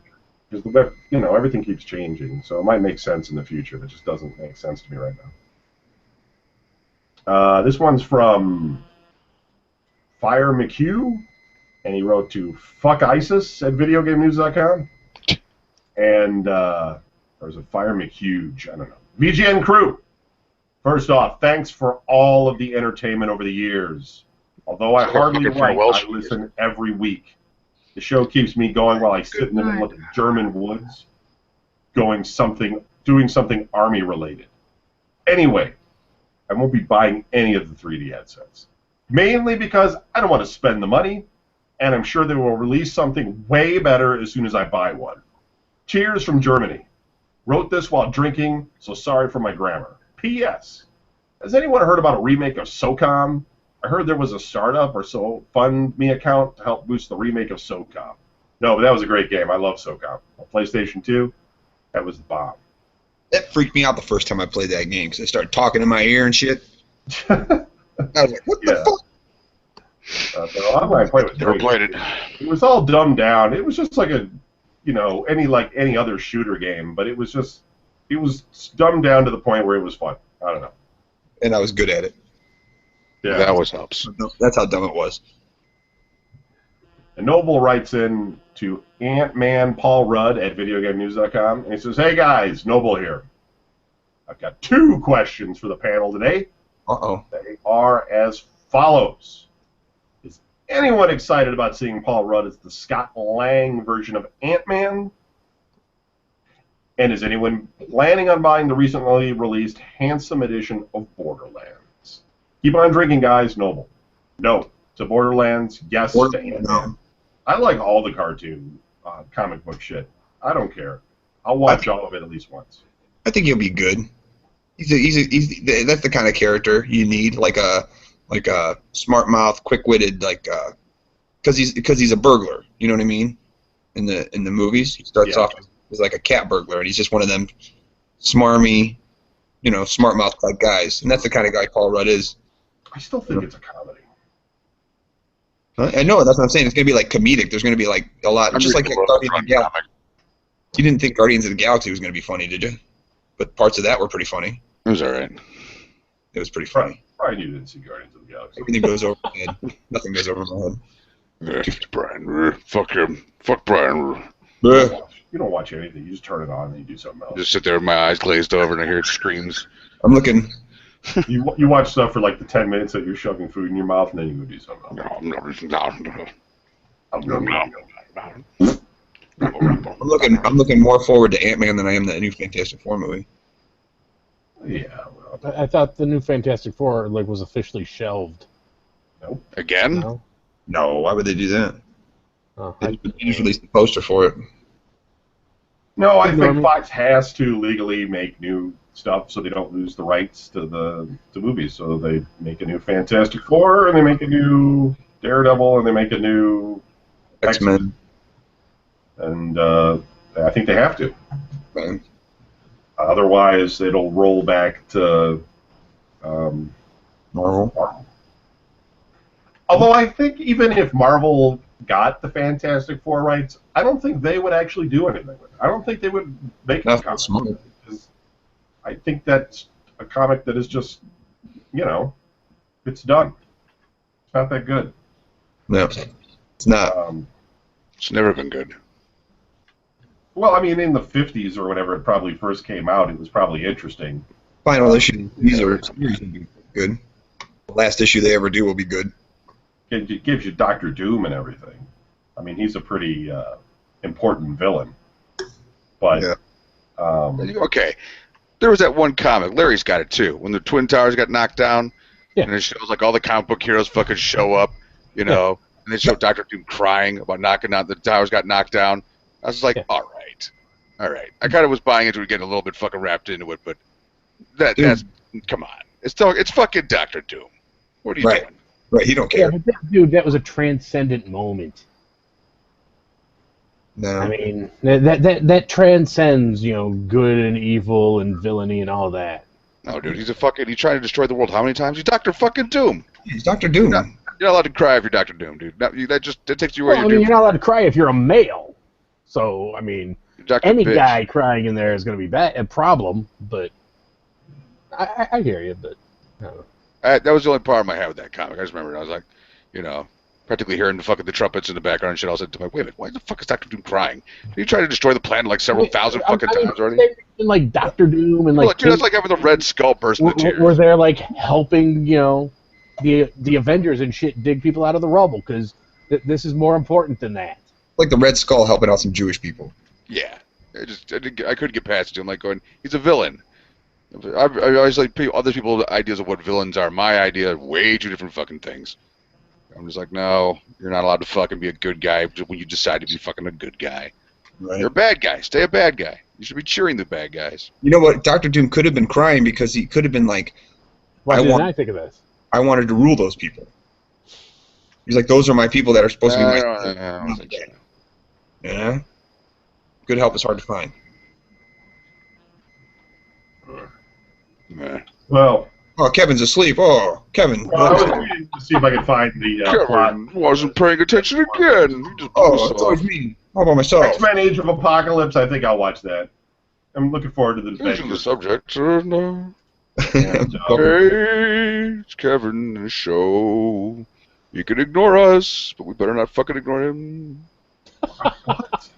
because the web, you know, everything keeps changing. So it might make sense in the future. It just doesn't make sense to me right now. This one's from Fire McHugh, and he wrote to fuck ISIS at videogamenews.com. And there's a Fire McHugh, I don't know. VGN crew, first off, thanks for all of the entertainment over the years. Although I hardly write, I listen every week. The show keeps me going while I sit in the middle of the German woods, doing something Army related. Anyway, I won't be buying any of the 3D headsets. Mainly because I don't want to spend the money, and I'm sure they will release something way better as soon as I buy one. Cheers from Germany. Wrote this while drinking, so sorry for my grammar. P.S. Has anyone heard about a remake of SOCOM? I heard there was a startup or so fund me account to help boost the remake of SOCOM. No, but that was a great game. I love SOCOM. On PlayStation 2, that was the bomb. That freaked me out the first time I played that game because they started talking in my ear and shit. I was like, what the fuck? The online play was Never played it. It was all dumbed down. It was just like any other shooter game, but it was dumbed down to the point where it was fun. I don't know. And I was good at it. Yeah, that always helps. That's how dumb it was. And Noble writes in to Ant-Man Paul Rudd at videogamenews.com, and he says, hey guys, Noble here. I've got 2 questions for the panel today. Uh-oh. They are as follows. Is anyone excited about seeing Paul Rudd as the Scott Lang version of Ant-Man? And is anyone planning on buying the recently released Handsome Edition of Borderlands? Keep on drinking, guys. Noble. No to Borderlands. Yes to Ant-Man. No. I like all the cartoon comic book shit. I don't care. I'll watch all of it at least once. I think he'll be good. That's the kind of character you need, like a smart mouth, quick witted, because he's a burglar. You know what I mean? In the movies, he starts off as like a cat burglar, and he's just one of them smarmy, smart mouth type guys, and that's the kind of guy Paul Rudd is. I still think it's a comedy. I know, that's what I'm saying. It's gonna be like comedic. There's gonna be like a lot, just like Guardians of the Galaxy. You didn't think Guardians of the Galaxy was gonna be funny, did you? But parts of that were pretty funny. It was alright. It was pretty funny. Probably you didn't see Guardians of the Galaxy. Everything goes over my head. Nothing goes over my head. Brian. Fuck him. Fuck Brian. Bleh. You don't watch anything. You just turn it on and you do something else. Just sit there with my eyes glazed over and I hear screams. I'm looking. You watch stuff for like the 10 minutes that you're shoving food in your mouth, and then you go do something else. I'm looking more forward to Ant-Man than I am the new Fantastic Four movie. Yeah. Well, I thought the new Fantastic Four was officially shelved. Again? No? No, why would they do that? Oh, They just released the poster for it. no, I think Fox has to legally make new stuff so they don't lose the rights to the movies. So they make a new Fantastic Four, and they make a new Daredevil, and they make a new X-Men. And I think they have to. Man. Otherwise, it'll roll back to Marvel. Marvel. Although I think even if Marvel got the Fantastic Four rights, I don't think they would actually do anything with it. I don't think they would make a That's comic. smart. I think that's a comic that is just, it's done. It's not that good. No, it's not. It's never been good. Well, I mean, in the 50s or whenever it probably first came out, it was probably interesting. Final issue. These are series will be good. The last issue they ever do will be good. It gives you Doctor Doom and everything. I mean, he's a pretty important villain. But, Yeah. Okay. There was that one comic. Larry's got it too. When the Twin Towers got knocked down, and it shows like all the comic book heroes fucking show up, and they show Doctor Doom crying about knocking out the towers got knocked down. I was like, all right. I kind of was buying into it, getting a little bit fucking wrapped into it, but that's come on. It's fucking Doctor Doom. What are you doing? Right, he don't Yeah, care. but dude, that was a transcendent moment. No. I mean, that transcends, good and evil and villainy and all that. No, dude, he's trying to destroy the world how many times? He's Doctor fucking Doom. He's Doctor Doom. You're not allowed to cry if you're Doctor Doom, dude. That takes you where Well, you're you're not allowed to cry if you're a male. So, I mean, any guy crying in there is going to be a problem, but I hear you, but I don't know. That was the only problem I had with that comic. I just remember it. I was like, practically hearing the trumpets in the background and shit. I was like, wait a minute, why the fuck is Doctor Doom crying? Did he try to destroy the planet like several thousand fucking times already? Like Doctor Doom and like Dude, that's like having the Red Skull burst into tears. where they're like helping, the Avengers and shit dig people out of the rubble because this is more important than that. Like the Red Skull helping out some Jewish people. Yeah, I couldn't get past it. I'm like going, he's a villain. I always like other people's ideas of what villains are. My idea, way too different fucking things. I'm just like, no, you're not allowed to fucking be a good guy when you decide to be fucking a good guy. Right. You're a bad guy. Stay a bad guy. You should be cheering the bad guys. You know what? Doctor Doom could have been crying because he could have been like, Why didn't I think of this? I wanted to rule those people. He's like, those are my people that are supposed to be my. I don't think so. Yeah. Good help is hard to find. Nah. Well, Oh, Kevin's asleep. Oh, Kevin. I was waiting to see if I could find the plot. Kevin wasn't paying attention again. He just Oh, it's always me. How about myself? X-Men Age of Apocalypse, I think I'll watch that. I'm looking forward to the Changing the debate. subject. Hey, it's Kevin and his show. You can ignore us, but we better not fucking ignore him. What?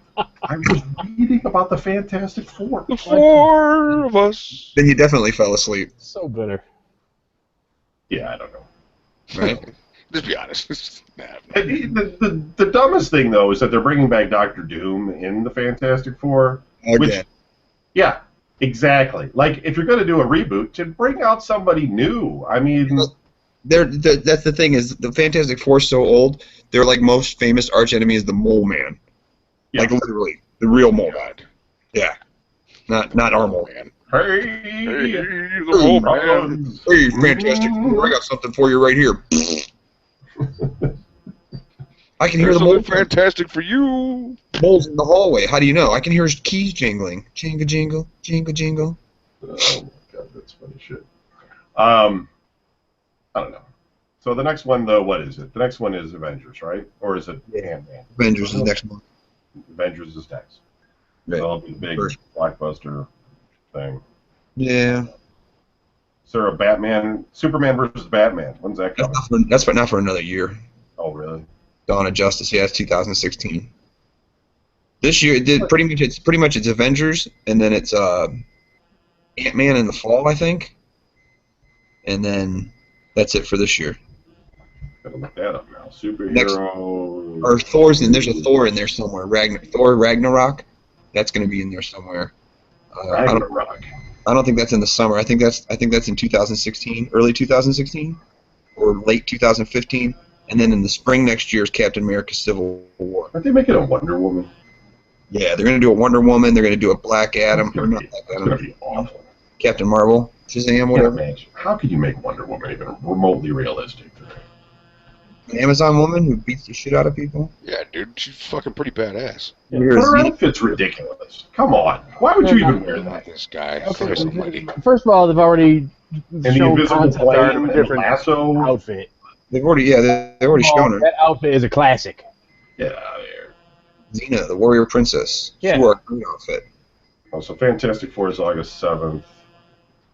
I was reading about the Fantastic Four. The four of us. Then you definitely fell asleep, So bitter. Yeah, I don't know. right? Just be honest. Nah. The dumbest thing, though, is that they're bringing back Doctor Doom in the Fantastic Four. Again. Yeah, exactly. Like, if you're going to do a reboot, to bring out somebody new. I mean... That's the thing is the Fantastic Four is so old. Their like most famous arch enemy is the Mole Man. Yeah. Like literally, the real Mole Man. God. Yeah, not our Mole Man. Hey, The Mole Man. Hey, Fantastic Four, I got something for you right here. I can hear Here's the mole something fantastic for you. moles in the hallway. How do you know? I can hear his keys jingling. Jingle, jingle, jingle, jingle. Oh, God. That's funny shit. I don't know. So the next one, though, what is it? The next one is Avengers, right? Or is it Ant-Man? Avengers is next month. Avengers is next. Right. So it'll be a big First. blockbuster thing. Yeah. Is there a Batman, Superman versus Batman? When's that coming? That's not for another year. Oh, really? Dawn of Justice. Yeah, it's 2016. This year it did pretty much it's Avengers, and then it's Ant-Man in the fall, I think, and then that's it for this year. Gotta look that up now. Superhero. Or Thor's in there's a Thor in there somewhere. Thor Ragnarok. That's going to be in there somewhere. Ragnarok. I don't think that's in the summer. I think that's in 2016, early 2016, or late 2015, and then in the spring next year is Captain America: Civil War. Aren't they making a Wonder Woman? Yeah, they're going to do a Wonder Woman. They're going to do a Black Adam. It's Or gonna not be, Black it's Adam. gonna be awful. Captain Marvel, Shazam, I whatever. can't imagine. How could you make Wonder Woman even remotely realistic today? An Amazon woman who beats the shit out of people. Yeah, dude, she's fucking pretty badass. You're But her a Z- outfit's ridiculous. Come on. Why would you even wear Not that? this guy. Okay, Christ almighty. first of all, they've already And the shown invisible concept art plane of a and different lasso. outfit. they've already shown her. That outfit is a classic. Get out of here. Xena, the warrior princess. Yeah. She wore a green outfit. Oh, so Fantastic Four is August 7th.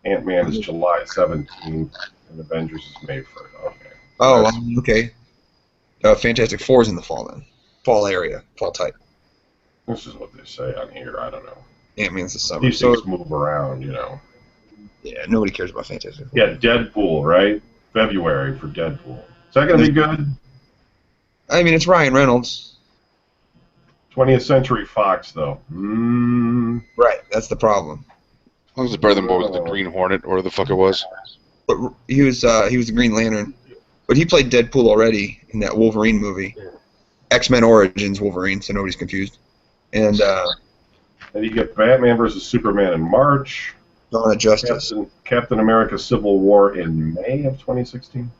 Ant-Man is July 17th. And Avengers is May 1st. Okay. Oh, Nice. okay. Fantastic Four's in the fall then. Fall area, fall type. This is what they say on here. I don't know. Ant-Man's the summer. These So things move around, you know. yeah, nobody cares about Fantastic Four. Yeah, Deadpool, right? February for Deadpool. Is that going to be good? I mean, it's Ryan Reynolds. 20th Century Fox, though. Right, that's the problem. As long as it's better than what was the Green Hornet or the fuck it was. But he was the Green Lantern. But he played Deadpool already in that Wolverine movie. X-Men Origins Wolverine, so nobody's confused. And And you get Batman versus Superman in March. Dawn of Justice. Captain America Civil War in May of 2016.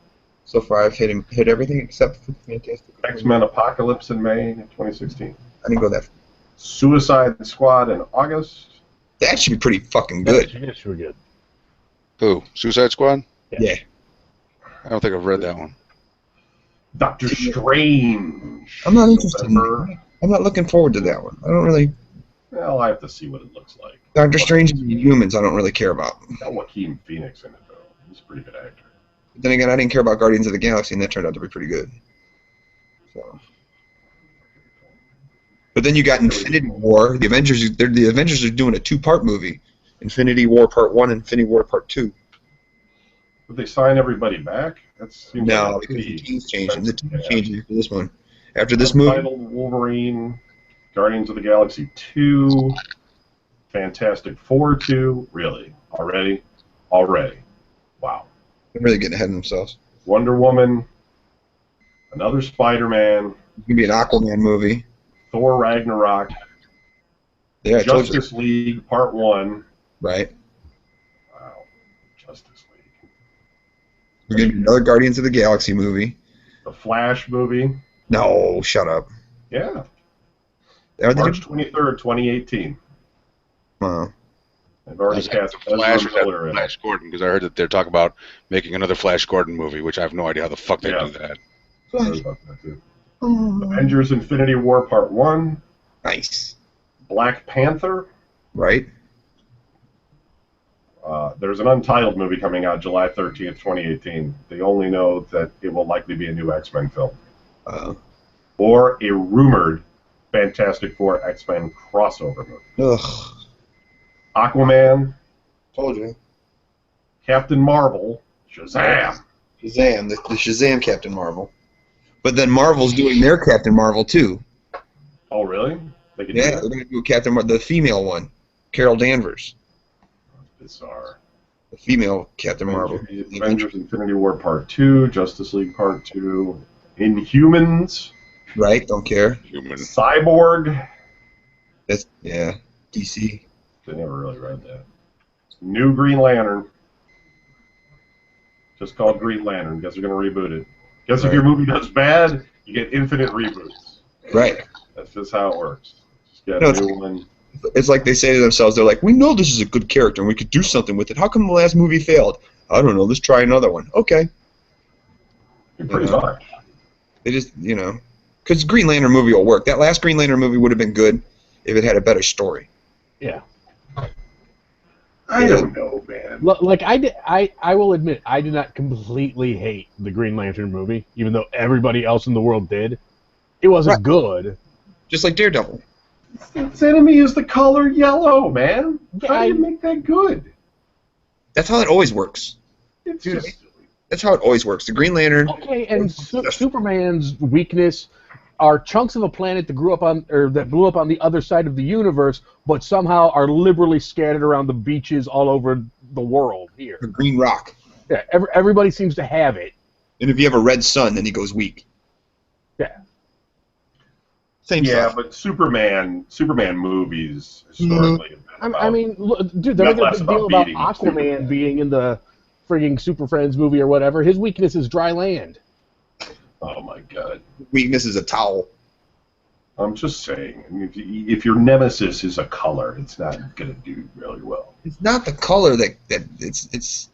So far, I've hit everything except for Fantastic Four. X-Men Apocalypse in May of 2016. I didn't go that far. Suicide Squad in August. That should be pretty fucking good. Yes, we're good. Who? Suicide Squad? Yeah. I don't think I've read that one. Doctor Strange. I'm not interested in November. that. I'm not looking forward to that one. I don't really... Well, I have to see what it looks like. Doctor Strange and Humans I don't really care about. Got Joaquin Phoenix in it, though. He's a pretty good actor. But then again, I didn't care about Guardians of the Galaxy, and that turned out to be pretty good. So. But then you got Infinity War. The Avengers are doing a 2-part movie. Infinity War Part 1 and Infinity War Part 2. Would they sign everybody back? That seems No, like because the pretty team's changing. The team's yeah. changing after this one. After this movie, Untitled Wolverine, Guardians of the Galaxy 2, Fantastic Four 2. Really? Already? Wow. they're really getting ahead of themselves. Wonder Woman, another Spider-Man, It's gonna be an Aquaman movie. Thor Ragnarok, Yeah, I told you. Justice League Part 1. Right. Wow. Justice League. We're gonna do another Guardians of the Galaxy movie. The Flash movie. No, shut up. Yeah. Are they March 23rd, 2018. Wow. I've already Is that cast the Flash, Ezra Miller in it. Flash Gordon, because I heard that they're talking about making another Flash Gordon movie, which I have no idea how the fuck they Yeah. do that. I heard about that, too. Oh, Avengers Infinity War Part 1. nice. Black Panther. Right? There's an untitled movie coming out July 13th, 2018. They only know that it will likely be a new X-Men film. Or a rumored Fantastic Four X-Men crossover movie. Ugh. Aquaman, Told you. Captain Marvel, Shazam. Shazam, the Shazam Captain Marvel. But then Marvel's doing their Captain Marvel too. Oh, really? They could Yeah, do they're that? going to do Captain the female one. Carol Danvers. Bizarre. The female Captain Marvel. Avengers Infinity War Part 2, Justice League Part 2, Inhumans, Right? Don't care. Human. Cyborg. That's, yeah. DC. I never really read that. New Green Lantern. Just called Green Lantern. Guess they're going to reboot it. Guess if Right. your movie does bad, you get infinite reboots. Right. That's just how it works. Just get No, a it's- new one. It's like they say to themselves, they're like, we know this is a good character and we could do something with it. How come the last movie failed? I don't know. Let's try another one. Okay. Pretty much. They just, because Green Lantern movie will work. That last Green Lantern movie would have been good if it had a better story. Yeah. I don't know, man. Like I will admit, I did not completely hate the Green Lantern movie, even though everybody else in the world did. It wasn't good. Just like Daredevil. Its enemy is the color yellow, man. How do you make that good? That's how it always works. It's Dude, just... That's how it always works. The Green Lantern. Okay, and Superman's weakness are chunks of a planet that blew up on the other side of the universe, but somehow are liberally scattered around the beaches all over the world here. The Green Rock. Yeah, everybody seems to have it. And if you have a red sun, then he goes weak. Yeah. Same stuff. But Superman movies historically have been about... I mean, look, dude, they're making a big deal about Aquaman being in the frigging Super Friends movie or whatever. His weakness is dry land. Oh my God. Weakness is a towel. I'm just saying, I mean, if your nemesis is a color, it's not going to do really well. It's not the color that it's.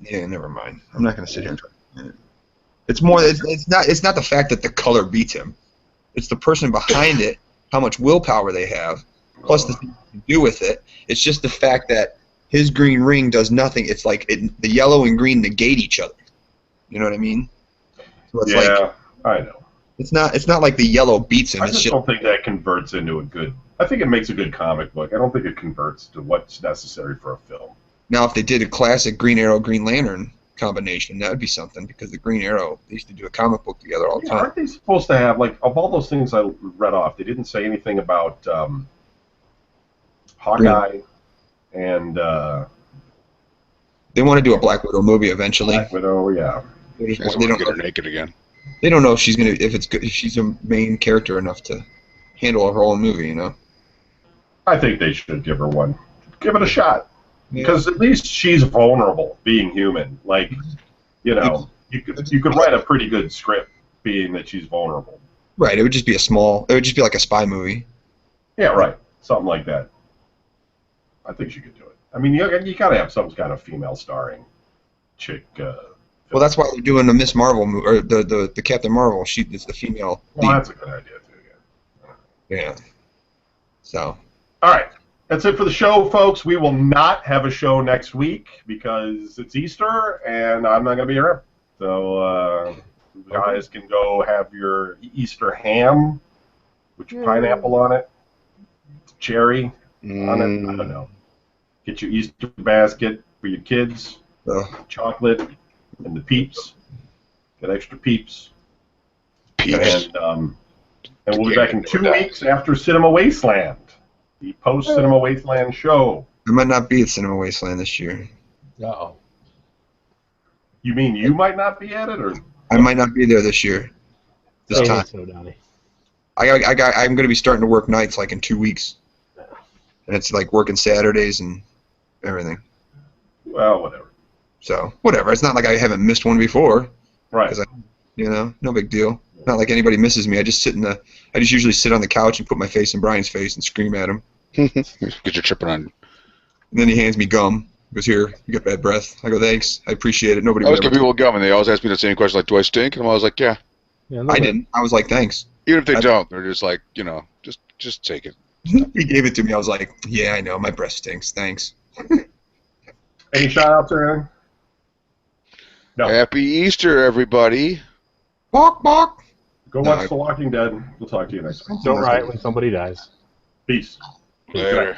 Yeah, never mind. I'm not going to sit here and try. It's more. It's not the fact that the color beats him. It's the person behind it, how much willpower they have, plus the things you do with it. It's just the fact that his green ring does nothing. It's like the yellow and green negate each other. You know what I mean? So it's I know. It's not like the yellow beats him. I just don't think that converts into a good... I think it makes a good comic book. I don't think it converts to what's necessary for a film. Now, if they did a classic Green Arrow, Green Lantern combination, that would be something, because the Green Arrow, they used to do a comic book together all the time. Aren't they supposed to have, like, of all those things I read off, they didn't say anything about Hawkeye and... they want to do a Black Widow movie eventually. Black Widow, yeah. They don't get her naked again. They don't know if if she's a main character enough to handle her own movie, I think they should give her one. Give it a shot. Because at least she's vulnerable, being human. Like, you could write a pretty good script being that she's vulnerable. Right, it would just be like a spy movie. Yeah, right. Something like that. I think she could do it. I mean, you gotta have some kind of female starring chick. Well, that's why they're doing the Miss Marvel movie, or the Captain Marvel. It's the female. Well, that's a good idea too. Yeah. So. All right, that's it for the show, folks. We will not have a show next week because it's Easter and I'm not gonna be here. So you guys can go have your Easter ham with your pineapple on it, cherry on it. I don't know. Get your Easter basket for your kids. Chocolate and the peeps. Get extra peeps. And we'll be back in 2 weeks after Cinema Wasteland, the post-Cinema Wasteland show. I might not be at Cinema Wasteland this year. Uh-oh. You mean you might not be at it, or? I might not be there this year. This time. So, Donnie. I'm going to be starting to work nights like in 2 weeks. And it's like working Saturdays and everything. Well, whatever. So, whatever. It's not like I haven't missed one before. Right. No big deal. Not like anybody misses me. I just usually sit on the couch and put my face in Brian's face and scream at him. Get your tripping on. And then he hands me gum. He goes, here, you got bad breath. I go, thanks. I appreciate it. Nobody I always give people gum, and they always ask me the same question, like, do I stink? And I'm always like, yeah. I didn't. I was like, thanks. Even if they don't, they're just like, just take it. He gave it to me. I was like, yeah, I know. My breath stinks. Thanks. Any shout-outs or anything? No. Happy Easter, everybody. Bark, bark. Go watch The Walking Dead. We'll talk to you next week. Don't riot when somebody dies. Peace. Later.